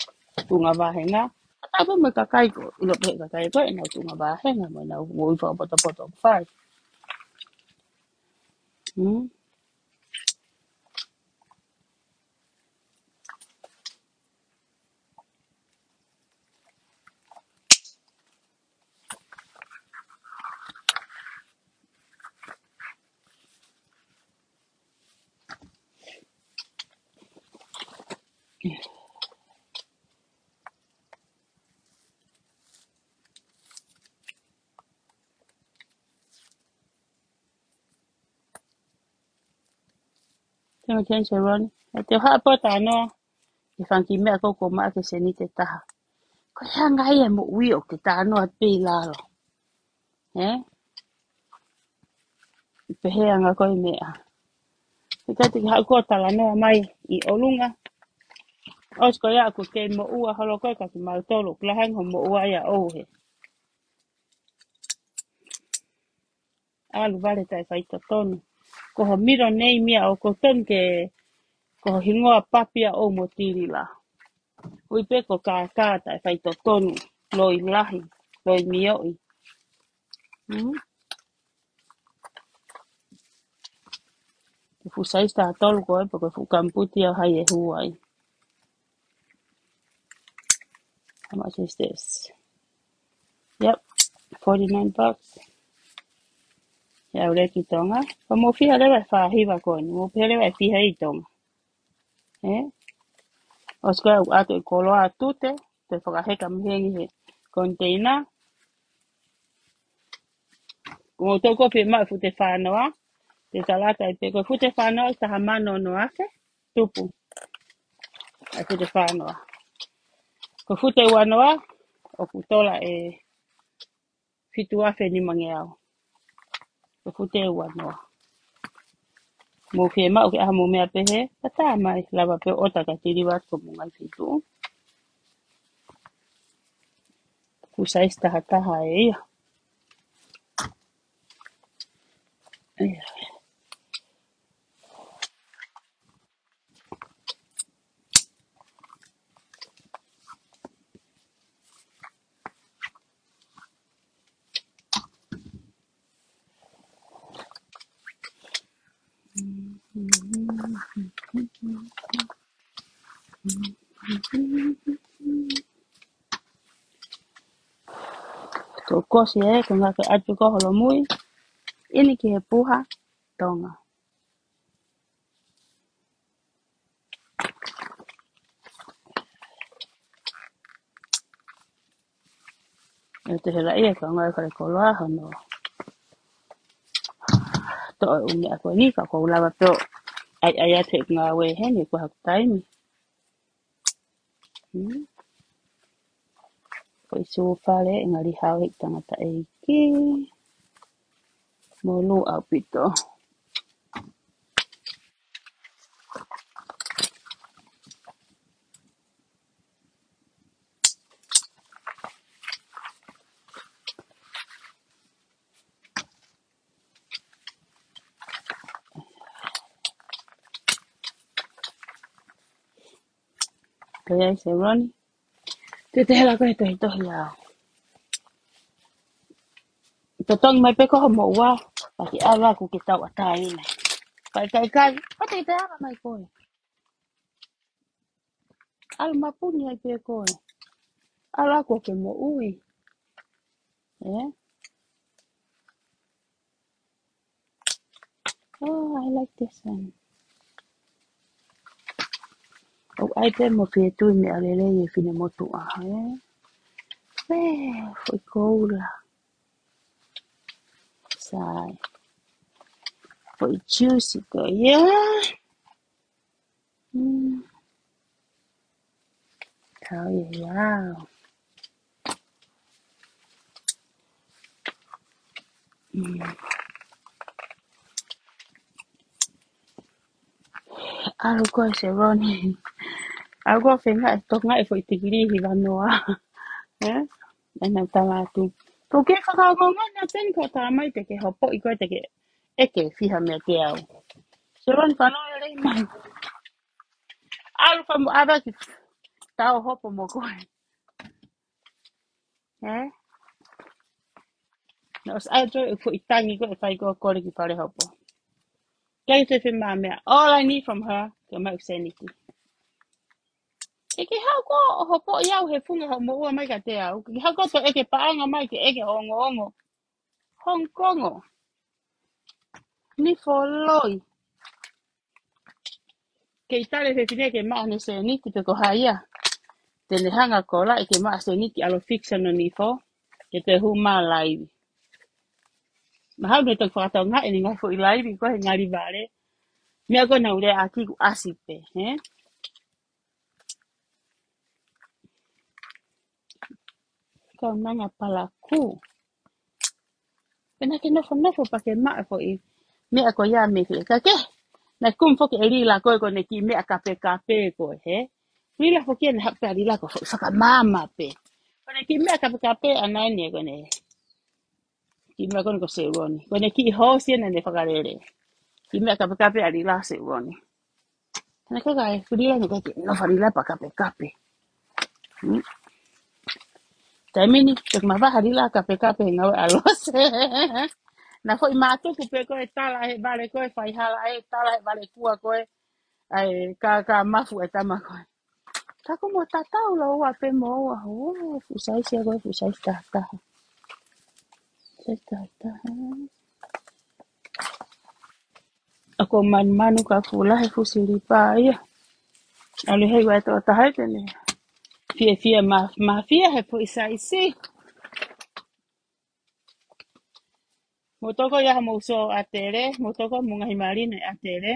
tunga wahe nga. Ata me kakai ko, ilo pe kakai ko, e nau tunga wahe nga, mo nau woi wha poto whai. Tēnā tēnā roni. E te haa pota anoa, e whanki mea koko maa ke se ni te taha. Ko hea ngai e mo ui o ke ta anoa pei lalo. Pehea ngā koe mea. Te kati ki hau kōtala noa mai i olunga. Osko ia ko ke mo ua holo koe kati mau tolu. Klahang ho mo ua ia ouhe. Alu vale tai whaita tonu. Ko ho miro nei mia o ko ton ke ko ho hingoa papia o mo tiri la. Ui pe ko kā tai whaita tonu. Loi lahi. Loi mioi. Te fusaista a tolu koe po ko fukamputi au hai e huai. How much is this? Yep. $49. ya ule ki tonga. Pa mo fia le vai whahiwa koe, mo pia le vai fiha I tonga. O skoe u ato I koloa tute, te whakaheka mihengi he container. Mo toko pe mai fute whanoa, te talata I pe koe fute whanoa I taha mano no ake, tupu, ai fute whanoa. Ko fute wanoa, o kutola fitu afe ni mangeao. Ko fute wanoa. Mo fie mau ke aha mo mea pehe, pata mai lava pe ota ka tiri wat ko mungai fitu. Kusais taha taha ia. Ko kosi ko ngaka atu ko holo mui. Ini ki he puha tonga. E te hera ia ka ngai kare koloa hono. To umi ako ni ka ko lava to ai ate ngā we heni ko haku taimi. Ko I sōwhare ngari hau hek tangata e ki. Mo lu au pito. Kaya I se roni. Te te hela koe te hitohi au. Te tongi mai peko ho mo ua. Paki ala ku ki tau atai ine. Kai. O te ara mai koe. Ala mapuni ai pe koe. Ala ku ke mo ui. Oh, I like this one. O ai pe mo pe tu me alele e fine motu a. Foi koula. Sai. Foi juicy ko. Yeah. Tao ya. Alo ko se roni. Algo fenga to ngai foi tigiri hi vanoa. Ana tamatu. Ko ke whakaongonga na ten ko tā mai te ke hopo I koe te ke eke whiha mea te au. Se roni whanoa rei mai. Alo whamu awa ki tau hopo mo koe. Na os ajo e ko I tangi ko e whai ko kore ki pare hopo. Kei te whima mea. All I need from her, ke mau seniki. E ke hau ko o hopo I au he funga ho mo ua mai ka te au. Ke hau ko to eke paanga mai ke eke ongo ongo. Hong Kongo. Ni foloi. Ke I tare he whine ke maa ne seniki te ko haia. Tene hanga kola e ke maa seniki alo fixa no ni fo. Ke te hu maa laivi. Ma hau ne te whakatau ngai ni ngai fo I laivi ko he ngari vare. Mea ko na ure aki ku asipe. Kau nanga pala ku. Pena ke nofo pa ke maa fo I. Mea ko ia me ke ka ke. Na kum fo ke rila ko ne ki mea kape ko he. Rila fo ke na hape rila ko fo whaka mama pe. Ko ne ki mea kape anai ne ko ne. Ki mea ko se roni. Ko ne ki hosi ne whakarere. Ki mea kape a rila se roni. Kana ka kai rila ne ka ke nofa rila pa kape. Taimini, tek mawaha rila kape ngawe alose. Na foi mato ku pe ko tala he vale ko fai hala e tala he vale kua ko ai ka mafu e tama ko. Ta como tatau lo wa pe mo wa ho fusai se go fusai ta. Ako man manu ka fula he fusili pa ia. Ale hei wai to tahai tene. Fia ma fia he po isa isi. Motoko ya mo so atere, motoko munga himari ne atere.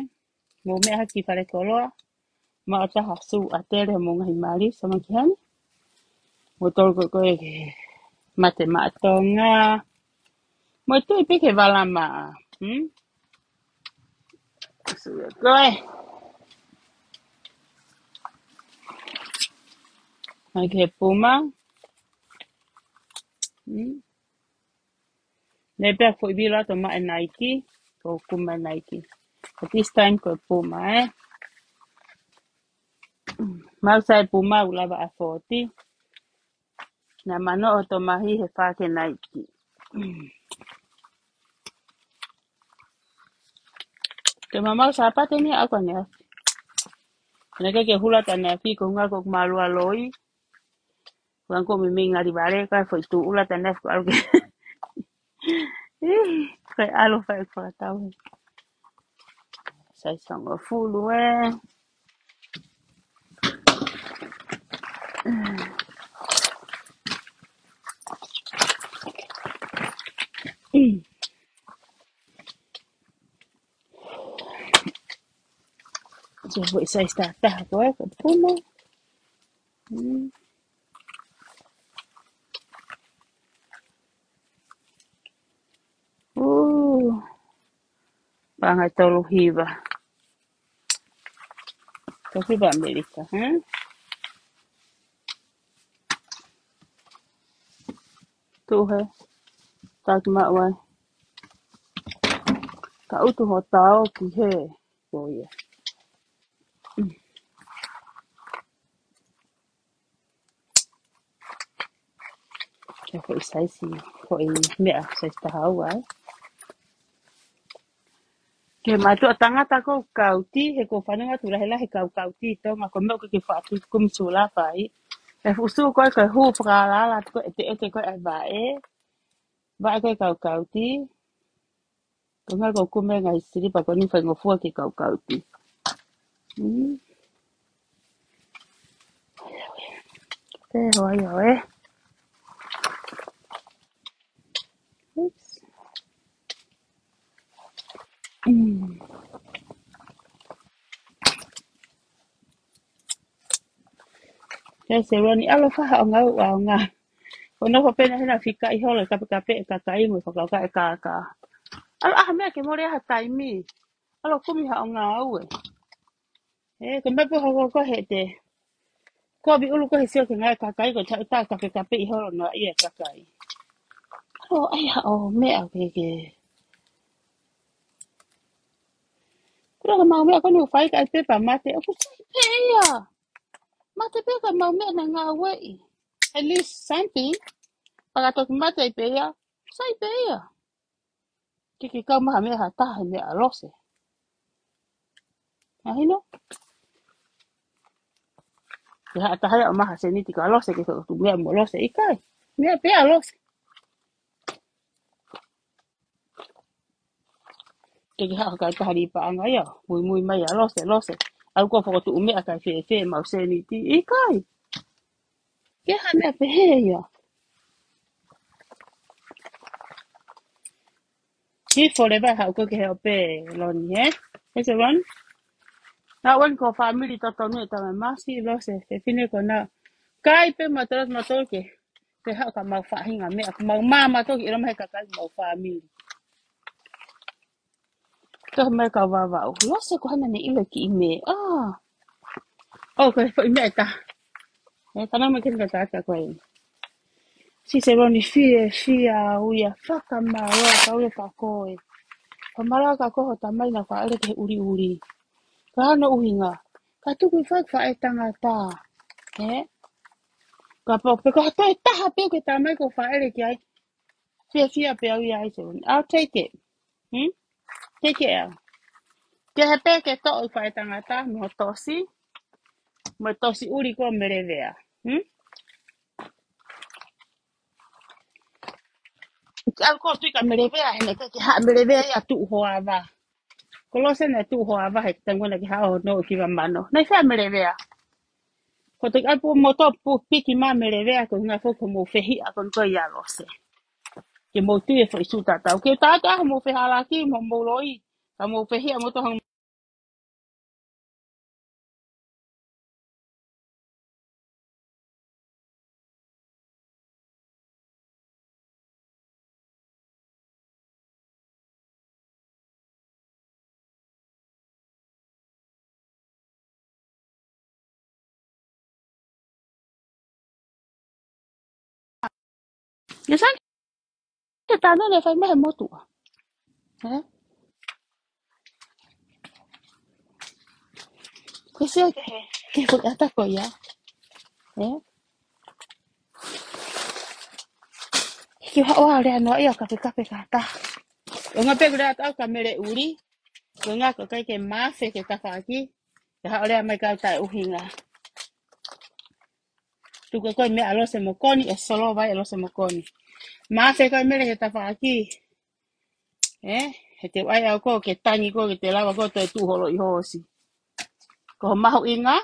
Mo me haki pare koloa. Ma ata hasu atere munga himari sama kihan. Motoko ko e mate matonga. Moto ipe ke valama. Suya koe. Ai ke puma. Lepea ko ibila to ma Nike. Ko kuma Nike. But this time ko puma Mau sai puma ulava a 40. Na mano o to mahi he whake Nike. Ke mamau sapate ni ako ne. Neke ke hula tane afi ko nga ko malua loi. Wan ko mi ngari bare ka foi tu ula tane ko alge. Kai alo fai ko tau. Sai songo fulu So voi sai sta ta ko puma. Pangai tolu hiva. Toki ba Amerika, Tu he. Tak ma wai. Ka utu ho tao ki he. Boye. Ke foi sai si. Foi mea sai sta hawai. Ke matu tangata ko kauti he ko whananga tura hela he kauti to nga ko meo ke whaatu kum sula pai. E fusu ko hu whakala ko ete ko e vae ko kauti. Ko nga ko kume ngai siri pa ko ni whaingo fua ke kauti. Te hoa yo Oops. Ke se roni alo fa ha nga wa nga. Ko no ko pena hena fika I hola kape ka kai mo fa ka. Alo me ke more ha taimi. Alo kumi ha nga au ko me po ko hete. Ko bi ulu ko hesio ke nga ka kai ko ta kape I hola no ia ka kai. Alo ai ha me a ke. Kura ma me ko no fai ka pe pa mate o ko sai ya. Mate pe ka ma me na nga we. At least something. Pagatok mate pe ya. Sai pe ya. Kiki ka ma me ha ta me a lose. Ahino. Ya ta ha ma ha se ni ti ka lose ke tu me mo lose ikai. Me pe a lose. Kiki ha ka ta ri pa anga ya. Muy mai a lose. Al ko fo tu me a ka fe ma se ni ti ikai. Ke ha me pe he ya. Ki fo le ba ha ko ke he pe lon ye. Ese ron. Na wan ko family to no ta ma si lose. Te fine ko na. Kai pe matras matol ke. Te ha ka ma fa hinga me ma mama to ira mai ka ka ma family. To me ka va lo se ko hana ni ile ki me ko fo me ta ta na me ken ka ta ko si se roni fia u ya fa ka ma ro ka u ka ko ka mara ka ko ta mai na ka ale ke uri ka no uhinga ka tu ku fa e tanga ta ka po pe ka ta ha pe ke ta mai ko fa ele ki ai fia pe au ya se I'll take it take it ke he pe ke to fa e tanga ta no tosi mo tosi uri ko merevea al ko tu ka merevea ene ke ha merevea ya tu ho ava lo se na tu ho ava he tango na ki hao no ki wa mano na fa me le vea ko te apu moto pu piki ma me le vea ko nga fo ko mo fehi a kon ko ya lo se ke mo tu e fo su ta ta ke ta ta mo fe hala ki mo loi ka mo fehi a mo to hang ye san ke ta no le fa me mo tu eh ko se ke fo ta ko ya eh ki ha wa le no ya ka pe ka ta o nga pe gra ta ka me le uri ko nga ko kai ke ma fe ke ta fa ki ke ha le mai ka ta u hinga tu ko me alo se mo koni e solo vai alo se mo koni ma fe ka me le ke ta fa ki eh he te wai au ko ke tangi ko ke te lava ko te tu holo I hosi ko mahu inga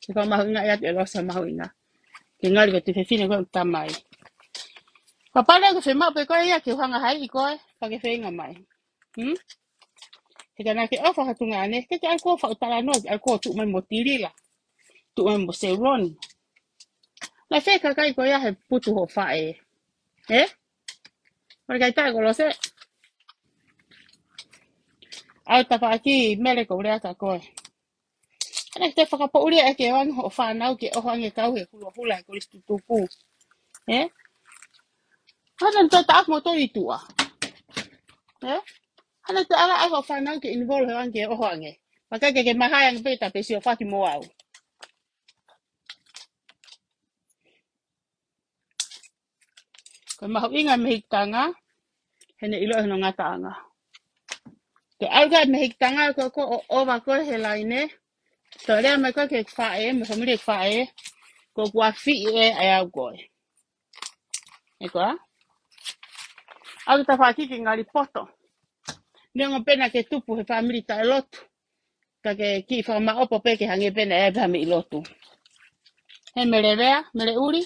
ke ko mahu inga ya te alo se mahu inga ke ngali ke te fe fine ko tamai pa pale ko fe ma pe ko ia ke hanga hai I ko pa ke fe inga mai he kana ke ofa hatu ngane ke ko fa utala no ko tu mai motiri la tu mai mo se ron la fe ka kai ko ya he putu ho fa eh ma kai ta ko lo se au ta fa ki mele ko le ta ko ana te fa pa uri e ke wan ho fa na ke o hange ka he ku hula ko stu tu pu eh ana ta mo to I tua eh ana ta ala ho fa na ke involve wan ke o hange pa ka ke ma ha yang pe ta pe si o fa ki mo au ko ma ho inga me tanga hene ilo no ngata anga ke alga me tanga ko o va ko he laine to le me ko ke fa me family fa ko kwa fi ai au ko e ko au ta fa ki ngali poto ne ngo pena ke tupu he family ta lotu ka ke ki fa ma opo pe ke hange pena e ba mi lotu he me le uri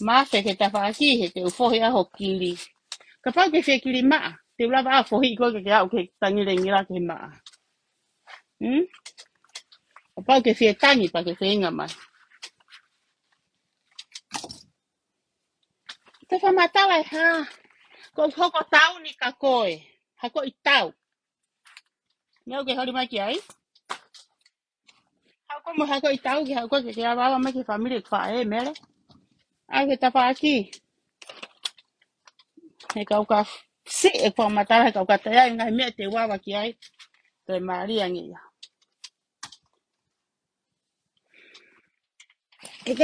ma fe ke ta fa ki he te fo ya ho kili ka pa ke fe kili ma te lava fo hi ko ke au ke tangi le ngira ke ma ka pa ke fe tangi pa ke fe nga ma te fa mata la ha ko ko tau ni ka koe ha ko I tau ne ke hori ma ki ai ha ko mo ha ko I tau ke ha ko ke ya ba ma ke family fa mele a ke ta fa ki he ka ka si e ko mata la ka ta ya ngai me te wa ki ai te maria ngi ya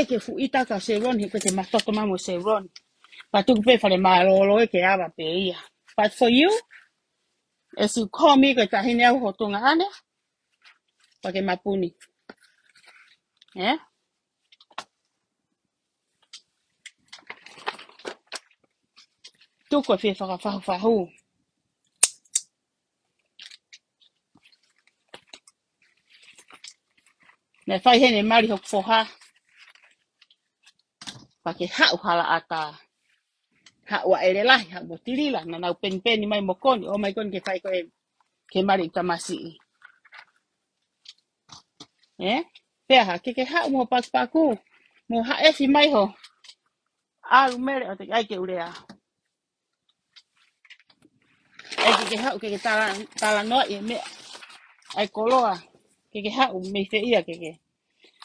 ke fu ita ka se ron he ke ma to ma mo se ron pa tu pe fa le ma lo ke ya ba pe ya but for you as you call me ke ta hine ho to ngane pa ke mapuni eh tu ko fe fa hu me fa hene mari ho fo ha pa ke ha hala ata ha wa ele la ha mo tilila na na pen ni mai mo kon o mai kon ke fai ko ke mari tamasi eh pe ha ke ha mo pas pa ku mo ha e fi mai ho a mere o te ai ke urea ai ke ha ke tala no e me ai koloa ke ha me fe ia ke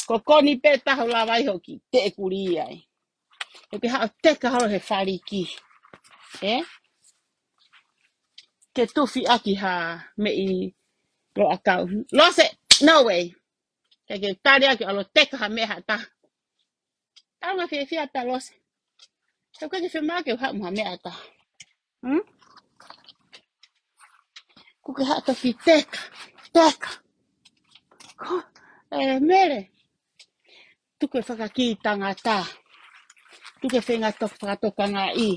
ko koni pe ta ho la vai ho ki te kuri ai ke ha te ka ho he fari ki eh ke tu fi aki ha me I lo akau lo se no way ke taria ke alo te ka me ha ta ta ma fe fi ata lo se ke fe ma ke ha mo me ata ku ke ha ta fi tek ko mere tu ke fa ki tangata tu ke fe nga to fa to kanga I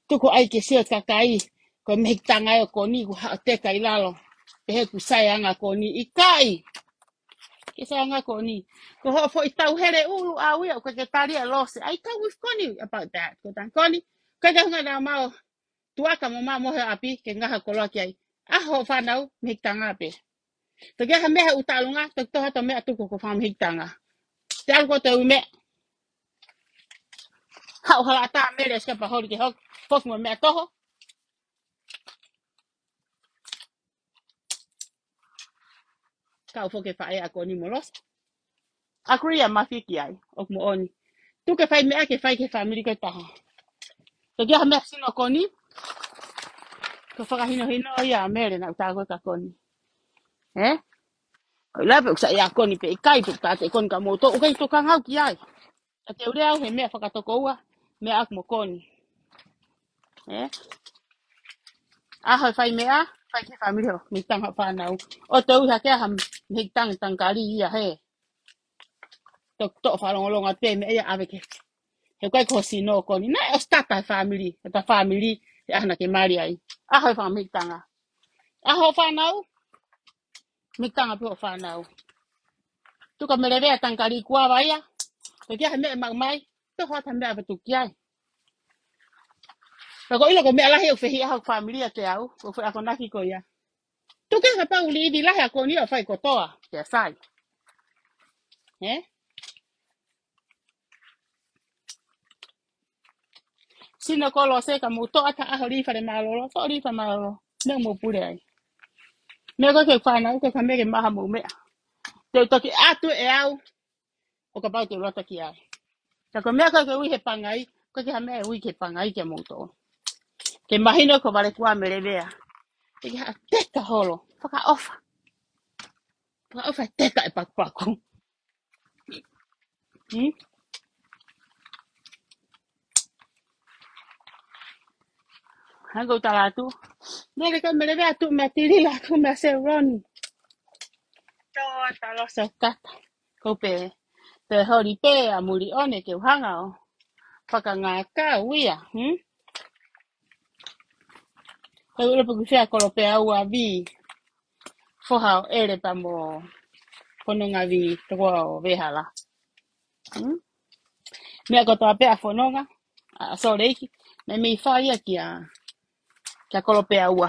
tu ko ai ke se ka kai ko me tanga ko ni ku ha te ka ilalo Pehe ku sayanga ko ni ikai. Ke sayanga ko ni. Ko ho fo itau here ulu awi o ke taria lost. I tell with Connie about that. Ko tan Connie. Ka ga ngana mau. Tuaka mo mo he api ke ngaha ko loki ai. Aho whanau me tanga pe. Te ga me utalunga te toha to me atu ko fam hitanga. Te algo te me hau hala ta me le ska pa hori ke hok. Fok mo me toho. Ka fo ke fa ai ko ni molos. Aku ya mafiki ai. Ok mo oni. Tu ke fai me ke fai ke family ke taha. Te ga me sino ko ni. Ko fa hino hino ya mere na ta ko ka ko ni. Eh? La pe sa ya ko ni pe kai tu ta te kon ka mo to. Kai to ka hau ki ai. Te ure au he me fa ka to ko wa. Me ak mo ko ni. Eh? A fai mea, fai ke family ho, mi tang ha whanau. O tau ha ke ham, mi tang kari ia he. Tok whalongolonga pe me ia ave ke. He kai ko sino ko ni, na o stata family, ta family, e ahna ke mari ai. A hoi mi tanga. A ho whanau, mi tanga pe ho whanau. Tuka me revea tang kari kua vai ia. Te kia he me mag mai, te hoa ta mea betu kiai. Ko ilo ko me alahi o fehi a family a te au, ko fe ako naki ko ia. Tu ke ha pa uli di lahi a ko ni o fai ko toa, ke sai. Eh? Sino kolo se ka mo to ata a hori fa de malo so ri fa malo me mo pure ai me ko ke fa na ko ka me ke ma mo me te to ki atu e au o ka pa te rota ki ai ta ko me ko ke wi he pangai ko ke ha me wi ke pangai ke mo to ke imagino ko vale kwa me le vea te ha te ka holo fa ofa te ka e pa pa ko ha go ta la tu me le ka me le vea tu me tiri la tu me se ron to ta lo so ka ko pe te hori pe a muri one ke hanga o whakangaka uia, Kau ule puku fea kolope au a vi, foha o ere pa mo whanonga vi toko o vehala. Mea kotoa pea whanonga, a soreiki, me mei whaia kia kolope aua.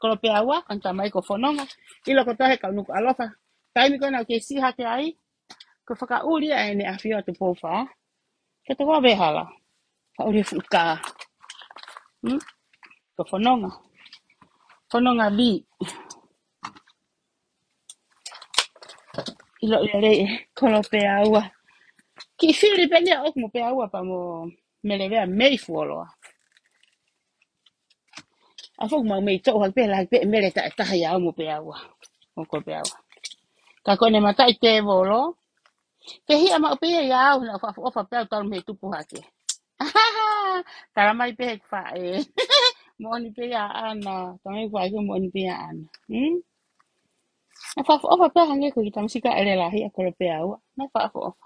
Kolope aua, kanta mai ko whanonga, ilo kotoa he kaunuku alofa. Taimi kona o ke siha ke ai, ko whaka uri a ene a whio atu pōwha, ke toko o vehala. Ka uri fuka, ko whanonga. Whanonga vi, ilo rei kolope aua. Ki whiri penia ok mo pe aua pa mo melevea mei fuoloa. A fok mau mei tau hak pe la pe mele ta taha ia mo pe aua. O ko pe aua. Ka kone mata i te volo. Ke hi ama pe ia au na fa ofa pe tau me tupu hake. Tara mai pe hek fa e. Mo ni pe ia ana. Tangai kwa ko mo ni pe ia ana. Na fa ofa pe hange ko kita musika ele la hi ko pe aua. Na fa ofa.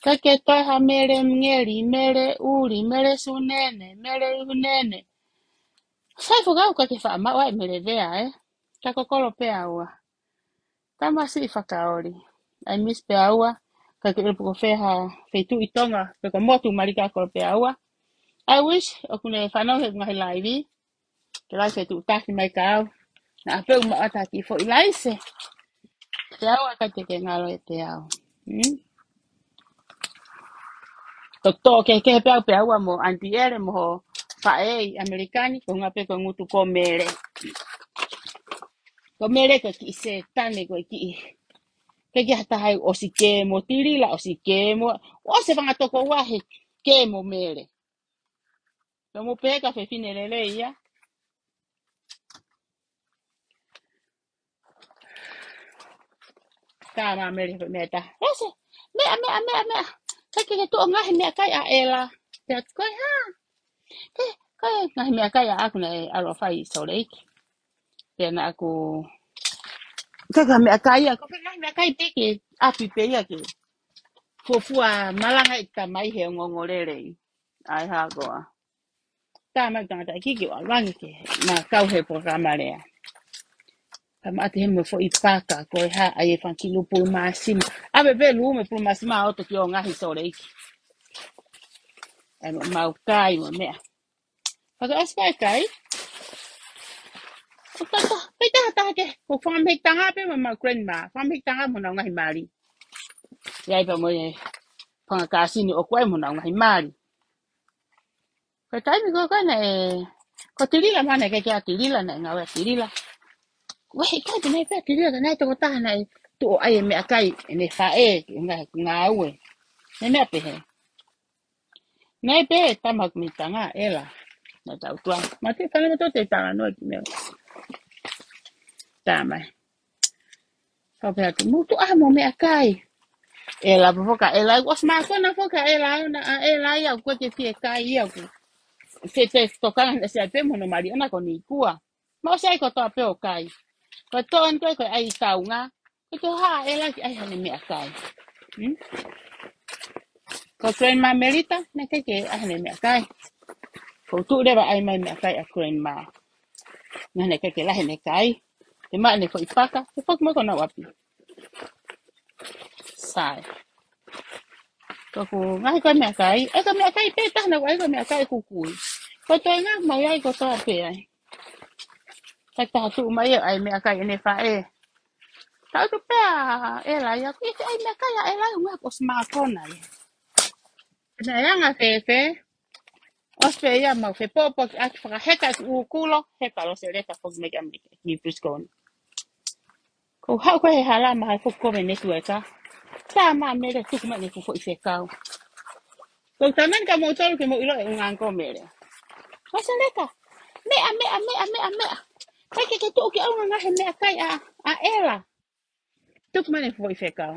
Kake toha mere ngeri, mere uri, mere sunene, mere unene. Sai fogau kake wha ma wai mere vea, Kako kolo pe aua. Tama si whakaori. Ai miss pe aua. Kake upo ko wheha whetu i tonga. Peko motu marika kolo pe aua. I wish okune whanau he ngahi laivi. Ke lai whetu utaki mai ka au. Na apeu ma ataki fo ilaise. Te aua kate ke ngalo e te au. Tokto ke pe aua mo anti ere mo fae amerikani ko ngape ko ngutu ko mere. Ko mere ko ki se tane ko ki. Ke ki hata hai o si ke mo tiri la o si ke mo o se vanga toko wahe ke mo mere. Ko mo pe ka fe fine lele ia. Ka ma mere ko meta. Ese me. Ke to ngahe me kai a ela. Te ko ha. Kai ngahe me kai a aku na alo fai soleiki. Tena aku kaka me akaya ko me akai teke api pe ia ke fofua malanga ita mai he ngongorere ai ha goa ta mai tanga ta kiki wa rangi ke na kau he programa lea ati he mo fo I paka ko ha ai fa ki lupu masima ave ve lu me pu masima auto ki o ngahi sore iki ano mau kai mo me paka aspa kai o tata peta ta ke ko fam hek tanga pe mo ma grandma fam hek tanga mo na ngahi mari yai pa mo ye panga kasi ni o kwai mo na ngahi mari ko tai mi ko kana ko tirila mana ke kia tirila na ngawe tirila weh kai te nei pe tirila na to ta na tu ai me akai ne fa ngawe ne me pe he nei pe tamak mi tanga ela na tau tua ma te kale to te tanga no ki me tama ka pe atu mu tu mo me akai ela foka ela was ma ko na foka ela na ela ya ko te fie kai ya ko se te tokana na se pe mo no mari na ko ni kua ma se ko to pe o kai ko to en ko ai tau nga ko ha ela ki ai hane me akai ko train ma merita na ke hane me akai ko tu de ba ai mai me akai a train ma na ne ke la hane kai te ma ne ko ipaka te fok mo ko na wapi sai ko ko ngai ko me akai e ko me akai pe ta na ko me akai ku ku ko to nga ma ai ko to pe ai ta tu mai ai me akai ne fa ta tu pe e la ya ki ai me akai e la nga ko sma ko na na ya nga fe os pe ya ma fe popo at fra heka u kulo heka lo se leta fok me gam ni priskon ko ha ko he hala ma fok ko me ne tu eta ta ma me le tu ma ne fok i fe ka ko tamen ka mo tol ke mo ilo e ngan ko me le ko se leta me kai ke tu ke au nga he me kai a ela tu ma ne fok i fe ka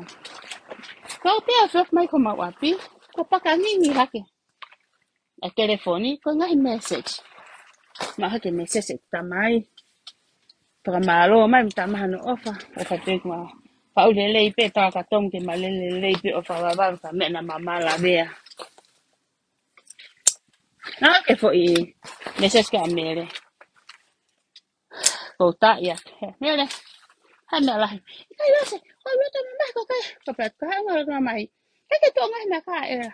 ko pe fok mai ko ma wapi ko pa ka ni hake a telefoni ko nga message ma hake message ta mai para malo mai ta ma no ofa te ma pa u le pe ta ka tom ke ma le pe ofa va ta me na mama la bea na ke fo I message ka mere ko ta ya mere ha me la ai lo se ko lo to ma ko ka pa ka ma mai ke to nga na ka era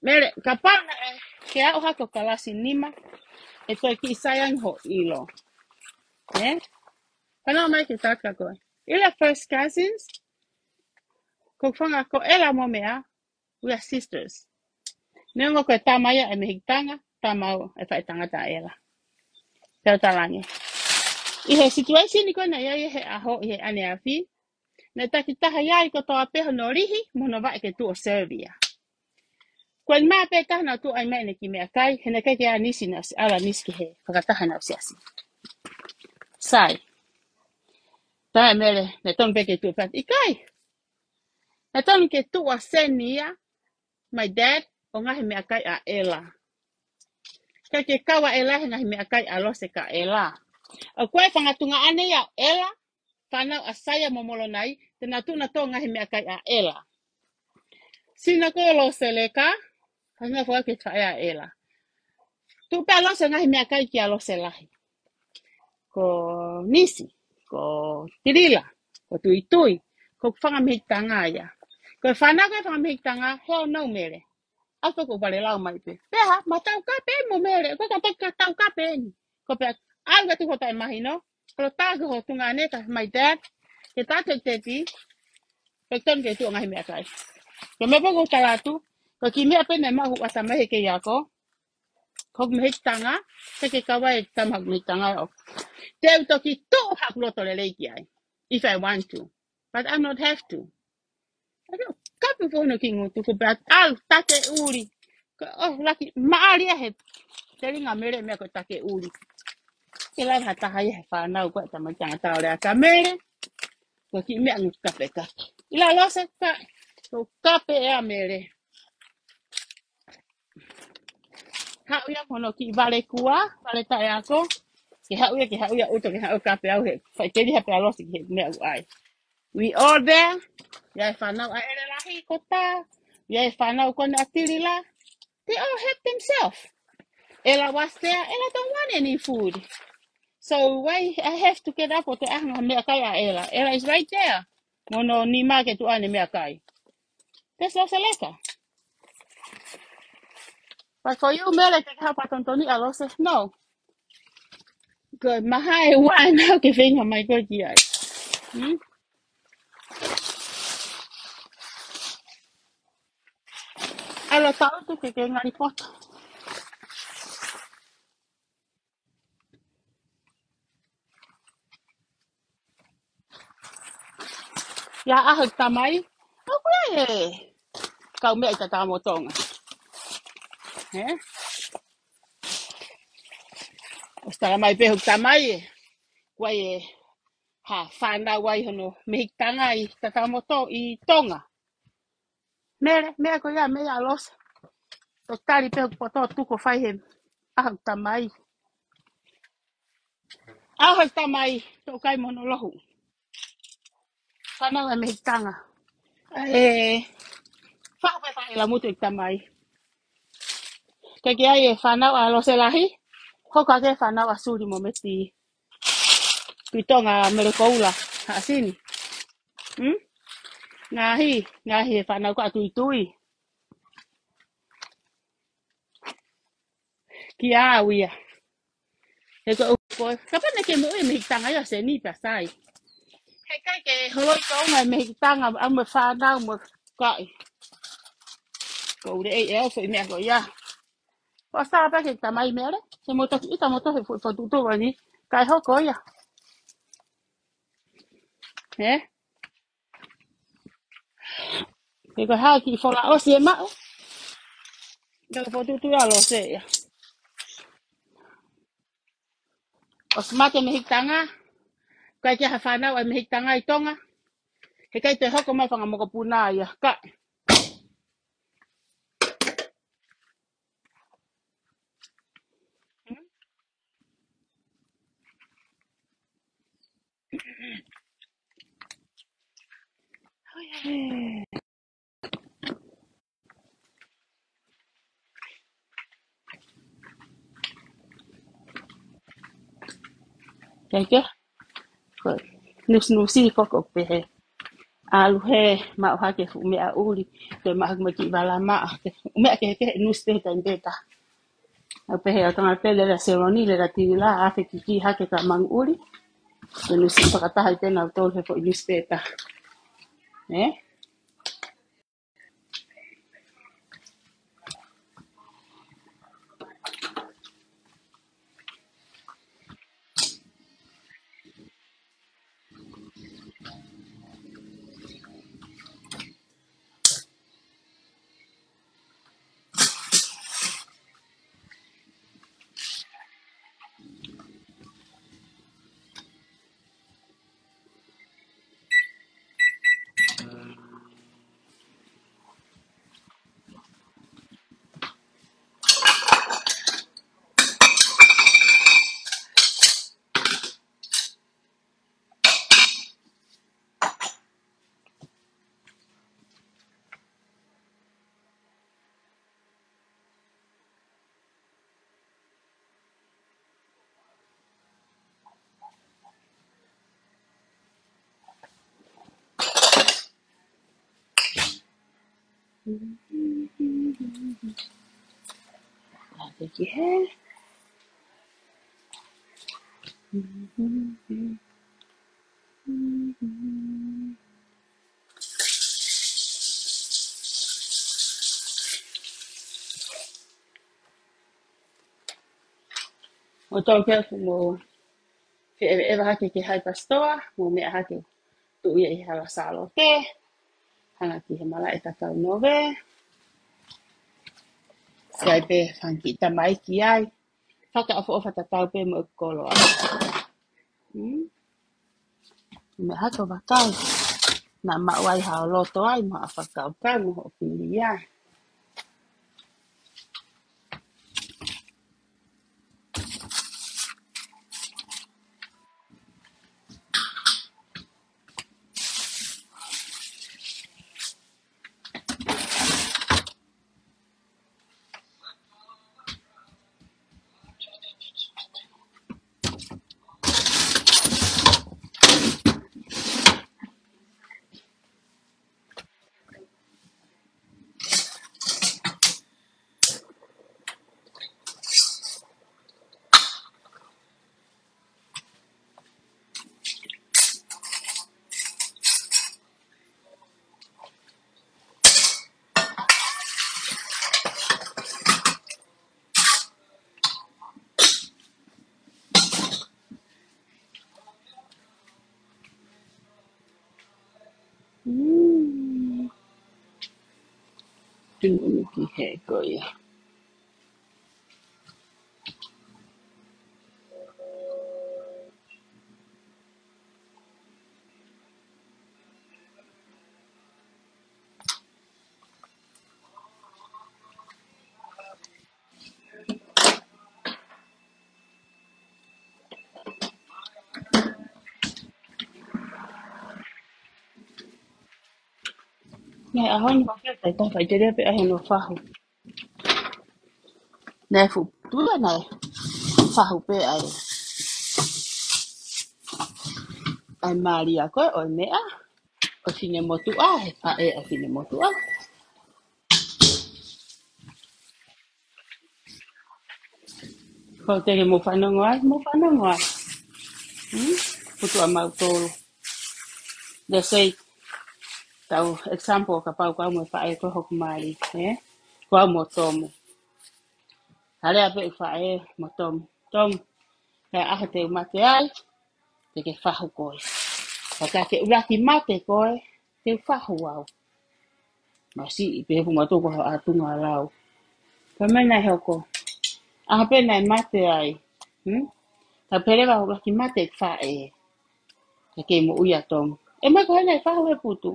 mere ka pa ke au ha ko kala sinima e to ki sayang ho ilo kana mai ke ta ka ko ila first cousins ko fanga ko ela mo mea we are sisters nengo ko tamaya e mehitanga tamao e fai tanga ta ela tau talange I he situation ni ko na ia he aho I he ane afi na takitaha ia ko to apeho no rihi mo no va ke tu o Serbia Kwen ma pe ta na tu ai mai ne ki me kai he na ke nisi na ala niski he fakataha na siasi sai ta mele ne ton pe ke tu pat ikai na ton ke tu a senia my dad o ngahi me kai a ela ke kawa ela ngahi me kai a lo se ka ela a koe whangatunga ane ia ela whanau a saya momolo nai te na tu na to ngahi me kai a ela sina ko lo se le ka hanga fwa ke whae a ela tu pe lo se ngahi me kai ki a lo se lahi ko nisi ko tirila ko tuitui ko whangamihitanga ia ko whanau ka whangamihitanga heo no mere Ako ko vale lau mai pe. Peha, matau ka pe mo mere. Ko ka tau ka pe ni. Ko pe alga tu hota mahi no. Kalau ta ko tunga ne ka my dad. Ke ta te ti. Pe ton ke tu ngai me kai. Ko me po ko tala tu. Ko ki me pe ne ma hu asa me ke ya ko. Ko me tanga. Te ke kawai tamag me tanga o. Te to ki to hak lo to le ki ai. If I want to. But I not have to. Aduh, kapi po no kingo tu ko bat al take uri. Oh, laki maali he. Teli nga mere me ko take uri. Kila hata hai he fa na ko ta ma chang ta le ka mere. Ko ki me ang kape ka. Ila lo se ka. Ko kape e a mere. Ha uya kono ki vale kua, vale ta ya ko. Ki ha uya uto ki ha u kape au he. Fa teli ha pe lo se ki me ai. We all there. Ya fa na a ele lahi kota. Ya fa na ko na tirila. They all help themselves. Ella was there. Ella don't want any food. So why I have to get up o te anga mea kai a Ella? Ella is right there. Mono ni ma ke tu ane mea kai. That's not a letter. But for you, mele te ka patantoni a lo se no. Good. Mahai wa na ke finga mai ko ki ai. Hmm? Ala tau tu ke ngari pot. Ya a hak tamai. Okay. Kau mea ta ta mo tonga. Eh? Ostara mai pe hak tamai. Wai ha whana wai hono me tanga I tatamoto I tonga. Mea ko ia mea los. To tari pe poto tuko whai he ahak tamai. Ahak tamai. To kai mono lohu. Whana wai me tanga. Whao pe whai la mutu tamai. Ke kia whana wa lo se lahi. Hoka ke whana wa suri mo meti. Pitonga merekoula. Asini. Hmm? Ngahi whana ko atui tui. Kia awia. Eko uko. Kapana ke mo me tanga ya se ni pasai. Cái cái hồi chỗ ngày mình tăng ông mà pha đâu mà gọi cụ để éo phải mẹ gọi ya có sao bé cái tầm ai mẹ đấy thì một tập ít tầm một tập phải phụ phụ tụ vào đi cái hốt có ya nè cái cái hai kỳ phụ là ở xe mà cái phụ tụ tụ là lo xe ya ở smart cái mình tăng á cái pha nào mình tăng ai tông á cái tôi hốt có mấy phòng một cái puna ya cái cái chứ nus nusi có cục về alu he ma ha ke fu me a uli te ma ma ki bala ma me ke nus te ta beta a pe he ta pe le la seroni le la ti la a fe ki ha ke ka mang uli te nus pa ka ta ha te na to he fo nus beta eh a te ki he o to ke fu mo fe e ha ke hai pastoa mo me ha ke tu ye ha la salo ke hana ki he mala e ta ka nove sai pe fanki ta mai ki ai Faka a fo fata tau pe mo kolo a. Me hato vakai. Na ma wai ha loto ai mo a faka o kai mo ho pili ya. Tunu ki he ko ia. Ngai ahon ko ke tai ta fai tere pe ahe no fahu. Nai fu tu la nai fahu pe ai Maria ko o mea. O sine motu he pa o sine motu Ko te mo whanau ngai. Putu a mau tolu. They say, tau example ka pau kwa mo whae ko hoku mari. Kwa mo tomu. Hale ape whae mo tomu. Tomu. Kaya aha te umate ai. Te ke whahu koe. Kaka ke ulaki mate koe. Te whahu au. Masi i pehu mo toko hao atunga lau. Ka mena hoko. Aha pe nai mate ai. Ta perewa ulaki mate whae. Ka ke mo uia tomu. E mai koe nai whahu he putu.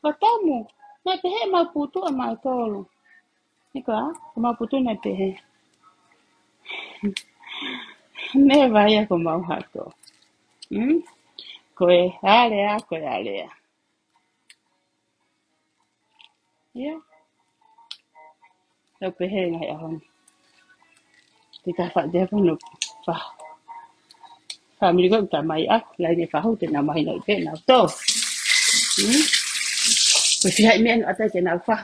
Ka tomu. Nai pehe mau putu a mau tolu. Ika, kuma putu na pehe. Ne vaya ko mau hato. Koe alea, koe alea. Ia, tau pehe ngai ahon. Te ka wha dewa no wha. Family ko ta mai ak, lai ne wha hau te na mai nai pe na to. Koe whiha i mea no atai te na wha.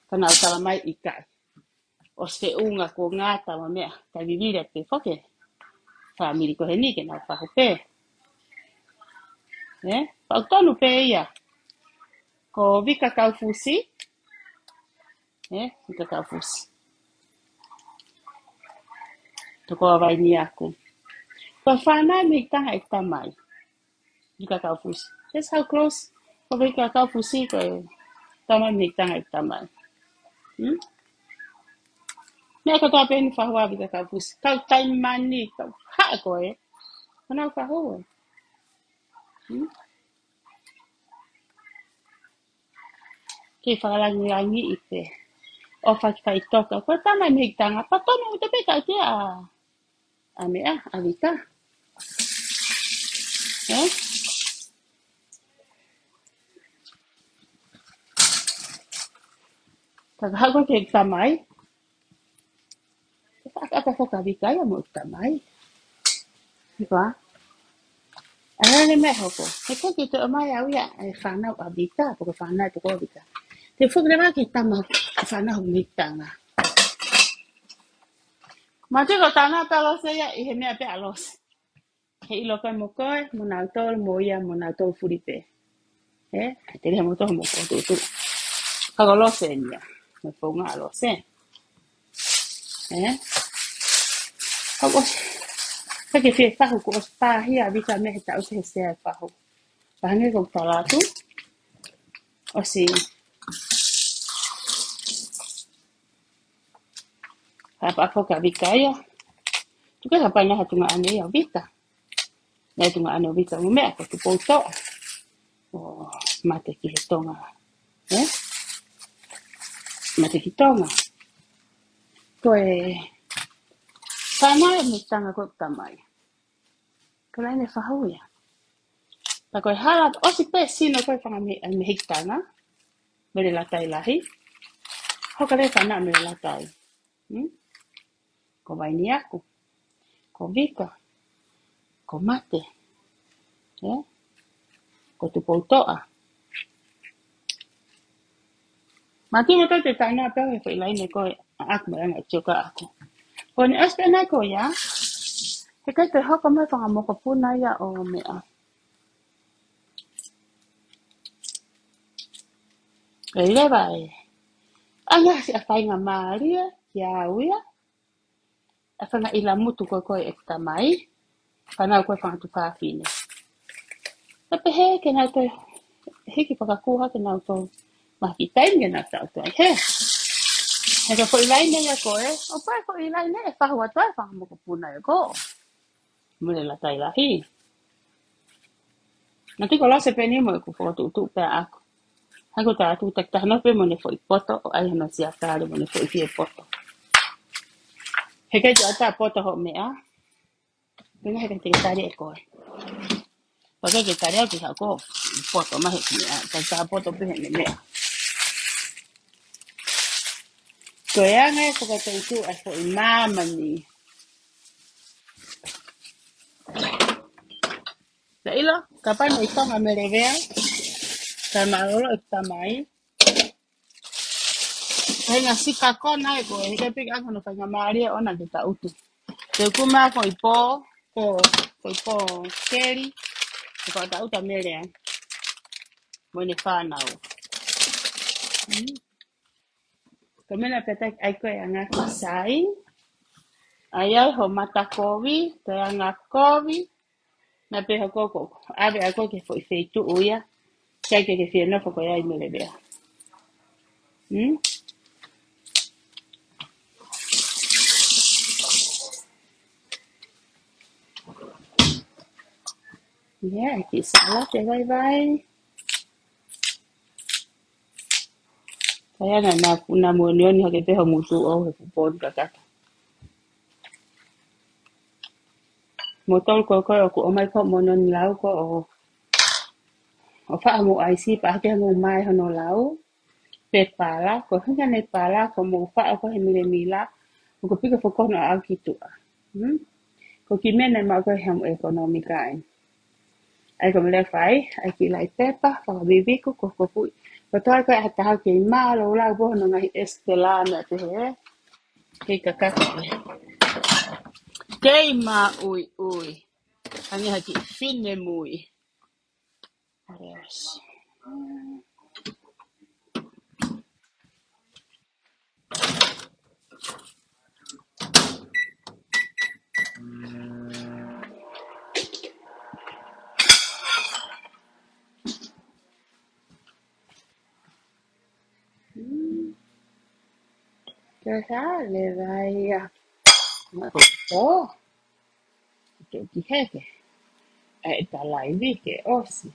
Ka na tala mai i kai. O se unga ko ngata ma mea. Ka vivira te whoke. Family ko he ni ke na wha hau pe. Pau tonu pe ia. Ko vika kau fusi. Vika kau fusi. Toko vai ni aku. Ko whanai me taha e tamai. Vika kau fusi. That's how close. Ko vika kau fusi ko e tamai me taha e tamai. Mea katoa pe ni whahua vika kau fusi. Kau taimani. Kau haa ko e. Kanau whahua. Ke whakarangi i te. O whaki toka. Ko tamai me tanga. Patono uta pe ka te a mea, a vika. Taka hako ke tamai. Aka whaka vika ia mo tamai. Ika. Ana le me hoko. He ko ke te mai au ia e whanau a vika. Poko whanau te ko vika. Te whukrewa ke tama whanau mitanga. Ma te ko tāna talo se ia i he mea pe alos. He ilo kai mo koe, mo nau tolu, mo ia, mo nau tolu furipe. Te reha mo toho mo koe tutu. Kako lose nia. Me whaunga alose. Kako Kake whie whahu ko os pāhia vika me he tau se he sea whahu. Pahange ko talatu. O si hapa ako ka vika ia. Tuka hapa na hatunga ane ia vika. Na tunga ane vika mo mea ko tu pouto. O mate ki he tonga. Mate ki tonga. Koe whanau me tanga ko tamai. Ko lai ne whahu ia. Ta koe halat osi pe sino koe whanga me hiktanga. Mere latai lahi. Hoka le whanau mere latai. Ko vai ni aku. Ko vika. Ko mate. Ko tu poutoa. Mati mo te taina pe e foi lai ne ko ak me nga choka aku. Ko ni aspe na ko ya. He kai te hoko me whanga moko puna ia o mea. E lewa e. Anga si a whainga maaria. Kia uia. A whanga ila mutu koe koe e tamai. Whanau koe whanga tu whawhine. Tapi he ke na to hiki pakakuha ke na to makitain ke na tau to he. He ka foi lai ne ya ko e. O pa ko i lai ne fa wa to fa mo ko puna e ko. Mule la tai la hi. Na ti ko la se peni mo ko fo tu pe ako. Ha ko ta tu tak ta no pe mo ne foi poto ai no sia ta mo ne foi fie poto. He ke ja ta poto ho me a. Venga he ke te ta e ko. Pa ke ta re ki ha ko poto ma he me a. Ta poto pe he me a. Ko ya ngai ko ka tu a ko i mama ni. La ilo, kapan ito nga merevea, kalmaro ito mai. Kaya nga si kako na ko, hikapig ako no kaya Maria o na kita utu. Te kuma ko ipo keri, ko ta uta mere, mo ni fanao. Kamena petak ay ko nga kisay, ayaw ho matakovi, kaya nga kovi, na peho koko, abe ako ke foi feito uya, kaya ke fiel no ko ya merevea. Yeah, kisala te bye. Kaya na muonioni hakepeho mutu o he kupon kakata. Motol ko ku omai ko monon lau ko o fa mo ai si pa ke mo mai hono lau. Pe pala ko hanga ne pala ko mo fa ko he mila ko pika fo kono a kitu. Ko kimena ma ko ham ekonomika ai. Ai ko mele fai ai ki lai pepa fa bibi ko fu. Ko toi ko ata ha ke ma lo lau bo no ngai estelana te he. Ke kakata. Keima ui. Ani haki finne mui. Yes. Che sale vai a ma oh, che ti che è dalla che ossi.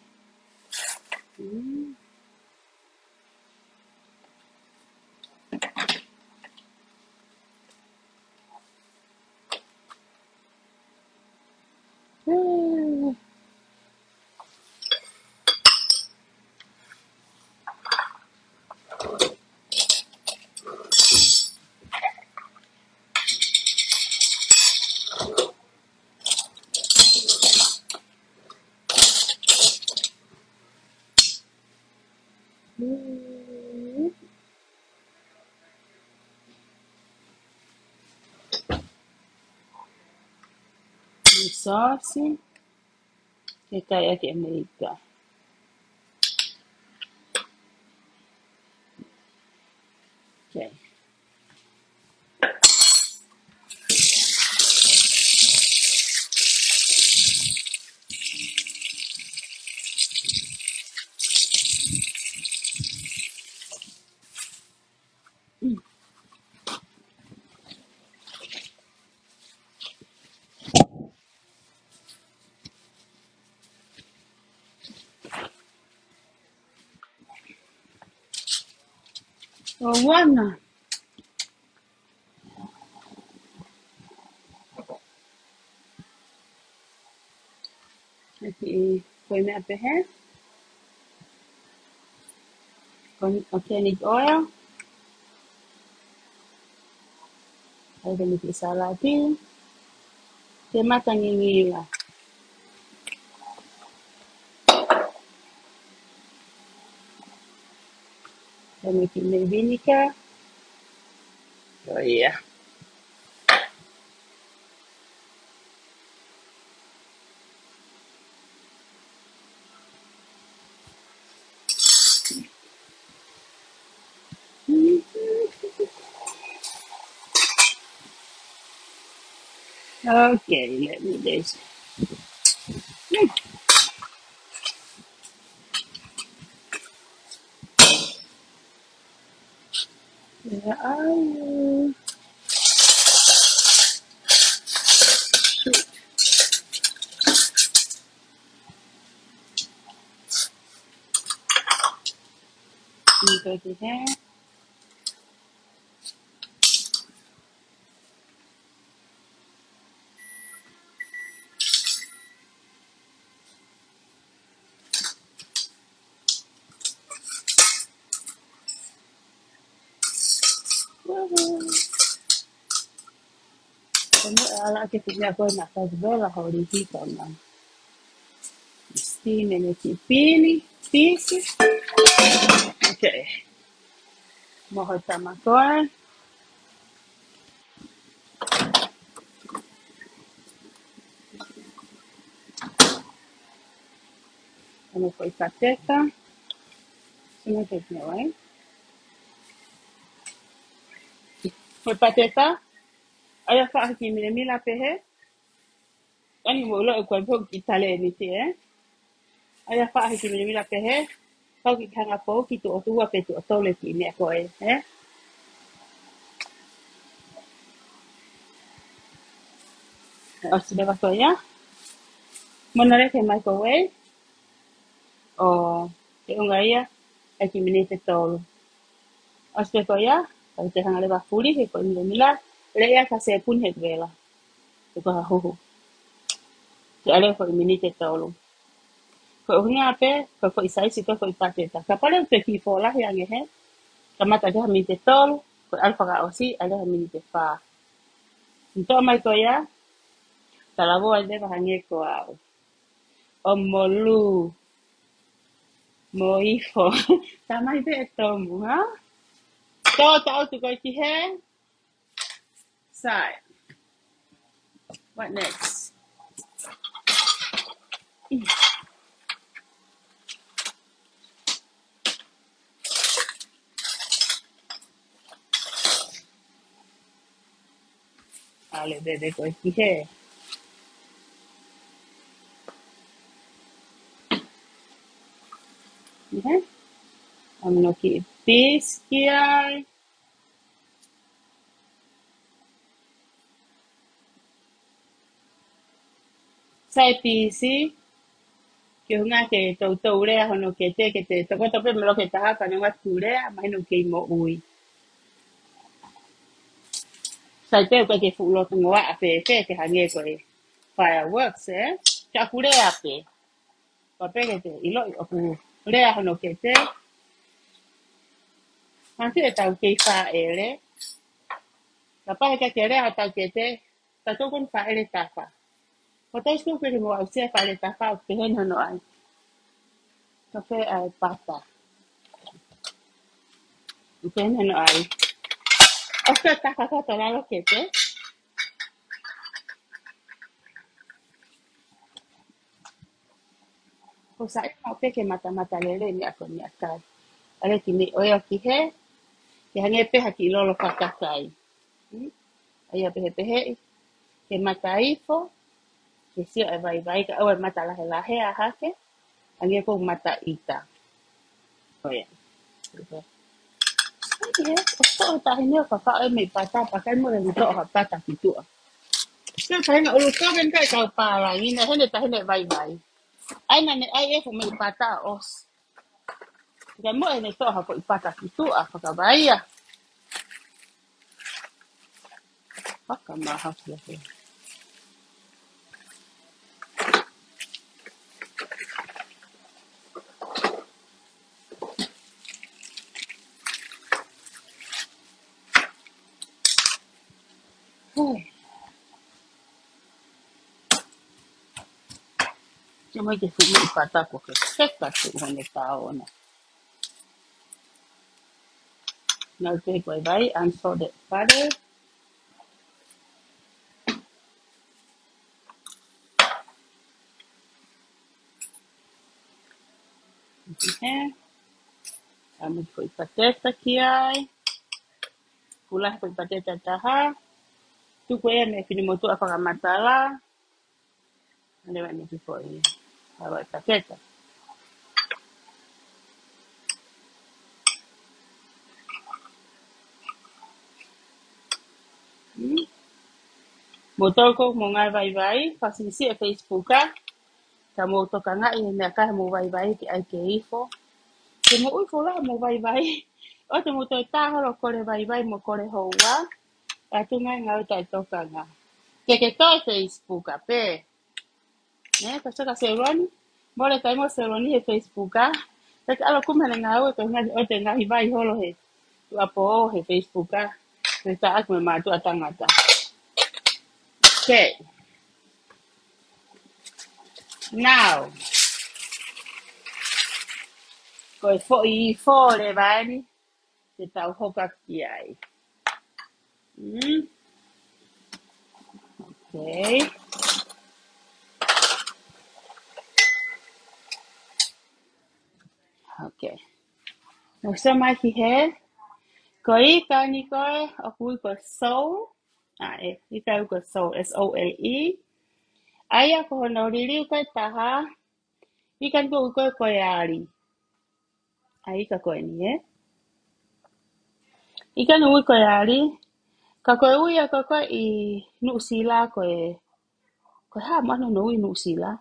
I sosi che cai che america. Ok. Oh, buona. Aqui foi minha perre con organic oil. Aí vem aqui saladinho. Tem matanguinha. Tem aqui vinica. Oh yeah. Okay, let me just. Where are you? Shoot. You go to here. Ala ke punya ko na ka vela hori hito na. Stine ne ti pini, pisi. Okay. Moho tamakoa. Ano ko ipateka. Ano ko niya, eh? Ko ipateka. Aya fa haki mine mila pehe. Ani mo lo ko po kitale ni ti, eh? Aya fa haki mine mila pehe. Kau ki kanga po ki tu o tua pe tu o tole ki ne ko, eh? O sudah ba ko ya? Monare ke microwave. O te unga ia. Haki mine te tolu. O sudah ko ya? Kalau te hanga le ba furi ke ko mine mila. Le ia ka se pun het vela. Te ko ha hoho. Te ale ko mine te tolu. Ko hunga pe ko isai si ko ipateta. Ka pale pe ki fola yang he. Kamata dia min te tolu. Ko alfa ka osi ale min te fa. Então mai ko ya. Talavo ale ba hange ko au. O molu. Moifo. Tamai pe tomu ha. To tau tu ko ki he. Side. What next? Ale bebe ko ki he. Okay. I'm no ki bis ki ai. Sai pisi. Ki hunga ke tau rea hono ke te toko tope melo ke taha ka nenga tu rea mai no ke mo ui. Sai te ko ke fulo tu ngoa ape ke hange ko e fireworks cha kure ape. Pa pe ke te ilo o ku rea hono ke te. Hansi e tau ke fa ele. La pa ke rea tau ke te. Ta to kun fa ele ta fa. Ko tai stu ke mo au se fa ele ta fa ke hen hono ai. Ka fe ai pata. Ke hen hono ai. O se ta ka to la lo ke te. Ko sai ma pe ke mata lele ni ako ni akai. Ale ki me oia ki he. Ke hange pe haki lolo whakakai. Aia pehe pehe. Ke mata ifo. Ke sio e vai ka aue mata lahe a hake. Hange ko mata ita. Oia. Oia. O so o tahi neo ka whao e me pata. Pakai mo le to ha pata ki tua. Kau tahi na ulu to ben kai kau parang. Ina hene tahi ne vai. Aina ne ai e ko me pata os. Kai mo e ne to ha ko ipata ki tua. Whakawai a. Whakamaha kia he. Cuma ke fumi ipata ko ke seka tu hone tao na. Na te vai unsalted butter. Okay. Kami ko ipateta ki ai. Pula ko ipateta taha. Tu ko e me fini motu a whakamatala. Lewa ni ki ko i. Hawa ipateta. Motor ko mo ngai vai vai, fasisi e Facebook ka, ka mo to ka ngai na ka mo vai vai ki ai ke ifo. Ke mo ui fola mo vai vai. O te mo to ta horo kore vai vai mo kore ho wa. A tu ngai ngau tai to ka nga. Ke to e Facebook ka pe. Ne ka saka se roni. Mo le tai mo se roni e Facebook ka. Te alo kumene ngau e ka ngai o te ngai vai holo he. Tu apo he Facebook ka. Te ta ak me matu atangata. Okay. Now, ko e fo I fo le vai ni. Te tau hoka ki ai. Okay. Okay. No sa mai ki he. Ko I ka ni koe o kui ko soul. I ka ko soul. S-O-L-E. Aia ko hono ririu kai taha. I kan ko koe koe ari. Ai ka koe ni e. I kan ui koe ari. Ka koe ui a ka koe I nuusila koe. Koe ha manu no ui nuusila.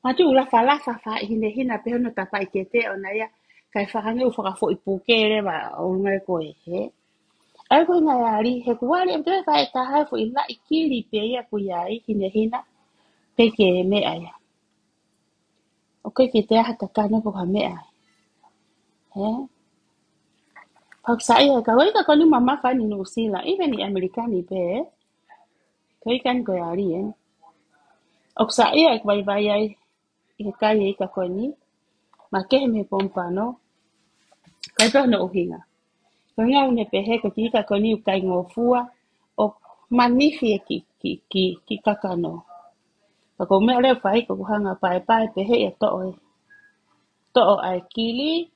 Matu ula falafa fa I hine hina pe hono tapa I ke te o na ia. Kai whahange u whakafo I puke rewa o ngai koe he. Ai koe ngai ari. He kuwari am te whae tahai fo I la I kiri pe ia ku iai hine hina. Pe ke me aia. O ke te aha takane po ka me ai. He? Pag sa ia ka wai ka konu mama fa ni New Zealand. Even I Amerikani pe. Kai kan koe ari eh. O sa ia ka vai vai ai. I kai I ka koni. Ma ke me pompano. Kai to no uhinga. Ko ngau ne pehe ko tika ko ni kai ngofua o manifi e ki kakano. Ko me le fai ko hanga pai pai pehe e to o ai kili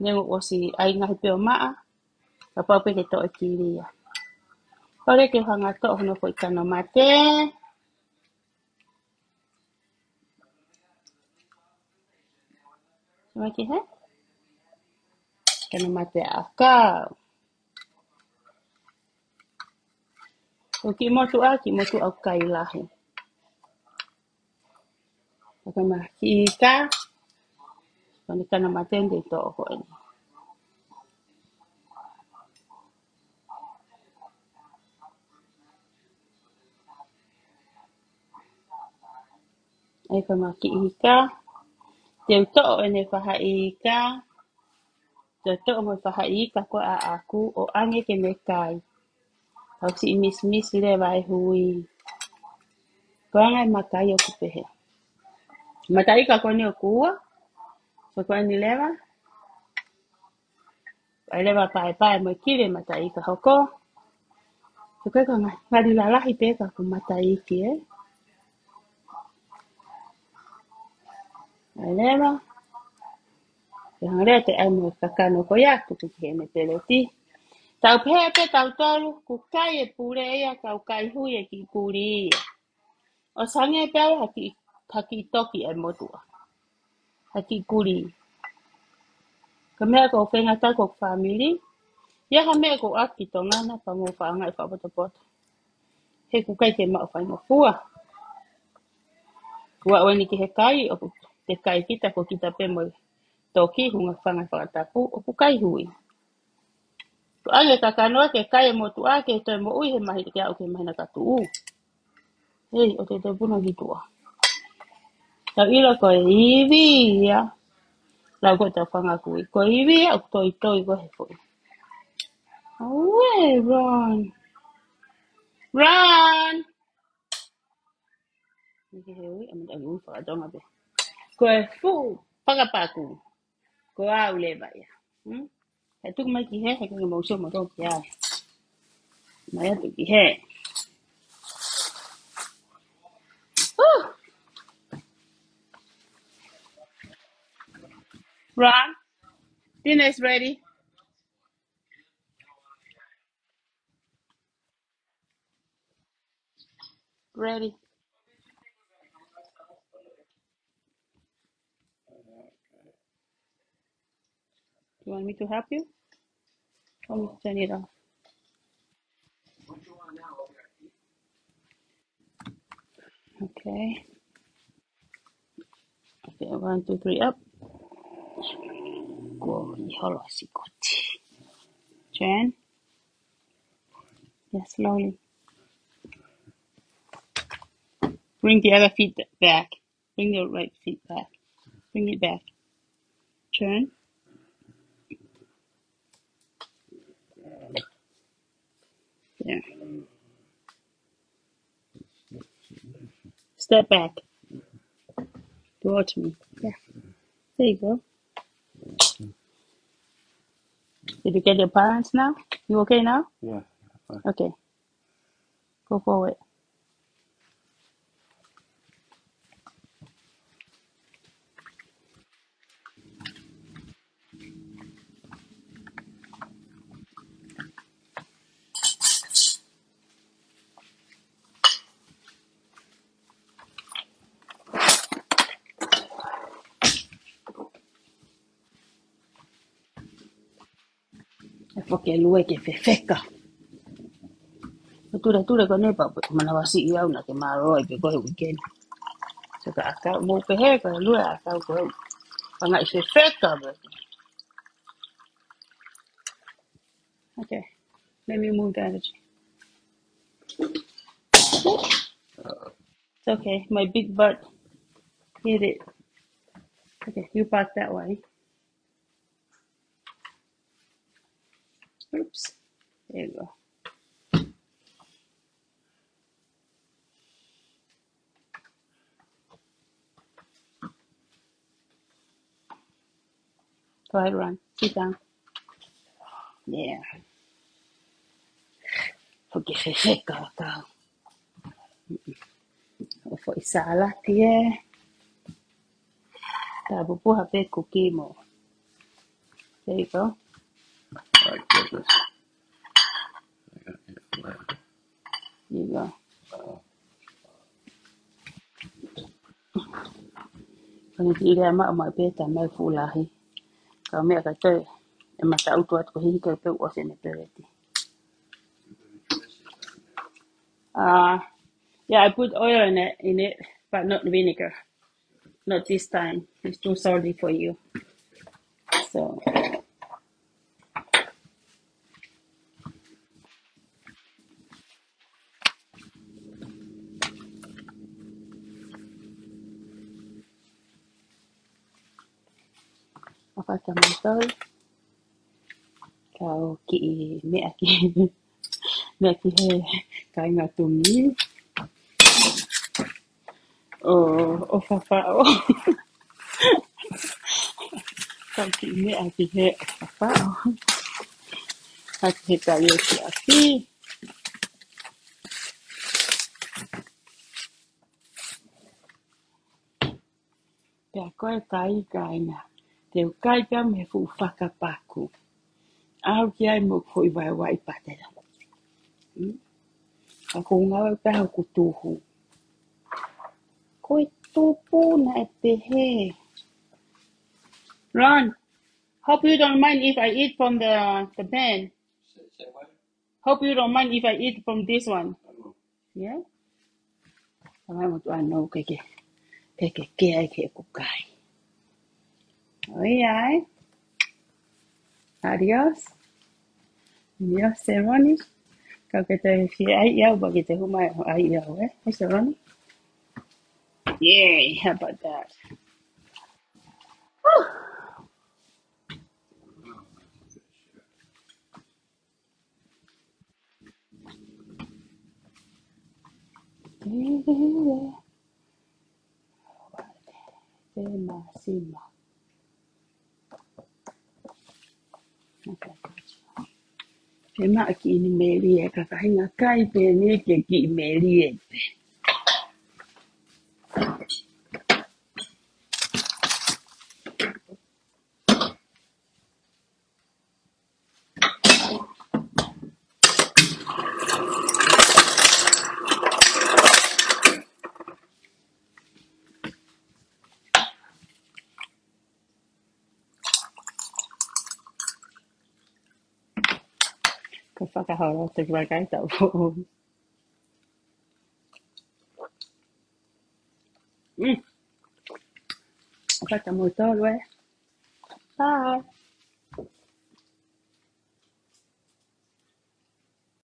ne o si ai ngahi pe o maa ka pau pe ke to e kili ya. Kore ke hanga to hono ko ikano mate. Sama ki he? Kano mate aka. Ko ki motu au kai lahi. Ka ma ki ika. Kani kano mate ndi to o ko ni. Ai ka ma ki ika. Te to o ene whaha ika. Te to o mo whaha ika ko a aku o ange ke me kai. Au si mis le vai hui. Ko angai makai o kupehe. Matai ka koni o kua. So ko ni lewa. Ai lewa pai mo kire matai ka hoko. So ko ka ngari la lahi pe ka ko matai ki e. Ai lewa. Te hangrea te ai mo kakano ko ya ku ke me teleti. Tau pepe tau tolu ku kai e pure ia kau kai hui e ki puri ia. O sange pe au haki toki e motua. Haki kuri. Ka mea ko whenga tau ko family. Ia ha mea ko aki to ngana pa ngō whaanga I whapotopoto. He ku kai ke mao whainga fua. Kua oeni ki he kai o te kai kita ko kita pe mo toki hunga whanga whakatapu o ku kai hui. Ko ange ka kanoa ke kai e motu a ke toi mo ui he mahi te kia o ke mahina katu u. Hei o te puna hitua. Tau ilo ko e iwi ia. Lau ko tau whanga kui. Ko iwi ia o toi ko he fui. Away, Ron. Ron! Niki he ui, amu tangi ui whakatonga pe. Ko e fu, whakapaku. Ko au lewa ia. He tuku mai ki he, he kanga mausio mo tō ki ai. Mai atu ki he. Ron, dinner is ready. Ready. You want me to help you? Let me turn it off. Okay. Okay, 1, 2, 3, up. Go, Turn. Yeah, slowly. Bring the other feet back. Bring your right feet back. Bring it back. Turn. There. Step back. Towards me. Yeah. There you go. Did you get your balance now? You okay now? Yeah. Okay. Go forward. Porque luego que fe feca. Tura con el papá. Manabasi y una que maro y que coge weekend. So ka aka mo pe he ka luego aka ko. Pangai fe feca. Okay. Let me move the energy. It's okay. My big butt hit it. Okay, you park that way. Oops. There you go. Go ahead, run. Sit down. Yeah. Porque fe feca ka. For isala tie. Ta bubu hape cookie mo. There you go. Like this. There you go. Kani tira ma ma pe ta mai fulahi. Ka me ka te. E mata utu at ko hi ka pe o se ne pereti. Yeah, I put oil in it, but not vinegar. Not this time. It's too salty for you. So, makakamantol. Kau ki me aki me aki he kai nga tumi. O fafao. Kau ki me aki he fafao. Aki he kai o ki aki. Pea koe kai na. Te kai pia me fu whakapaku. Au ki ai mo koi wai wai patera. Ako ngawa pia ku tuhu. Koe tupu na e pehe. Ron, hope you don't mind if I eat from the pan. Say what? Hope you don't mind if I eat from this one. Yeah? Kamay mo to ano keke ay ke kukai. Oy ay. Adios. Adios, Seroni. Kau kata si ay yaw ba kita humay ay yaw eh. Hey, Seroni. Yay, how about that? Masima. Okay. Pema aki ni meri e kakahinga kai pe ni ke ki meri e. Ka whakahoro te rakai tau po. Whaka mo tō lue. Bye.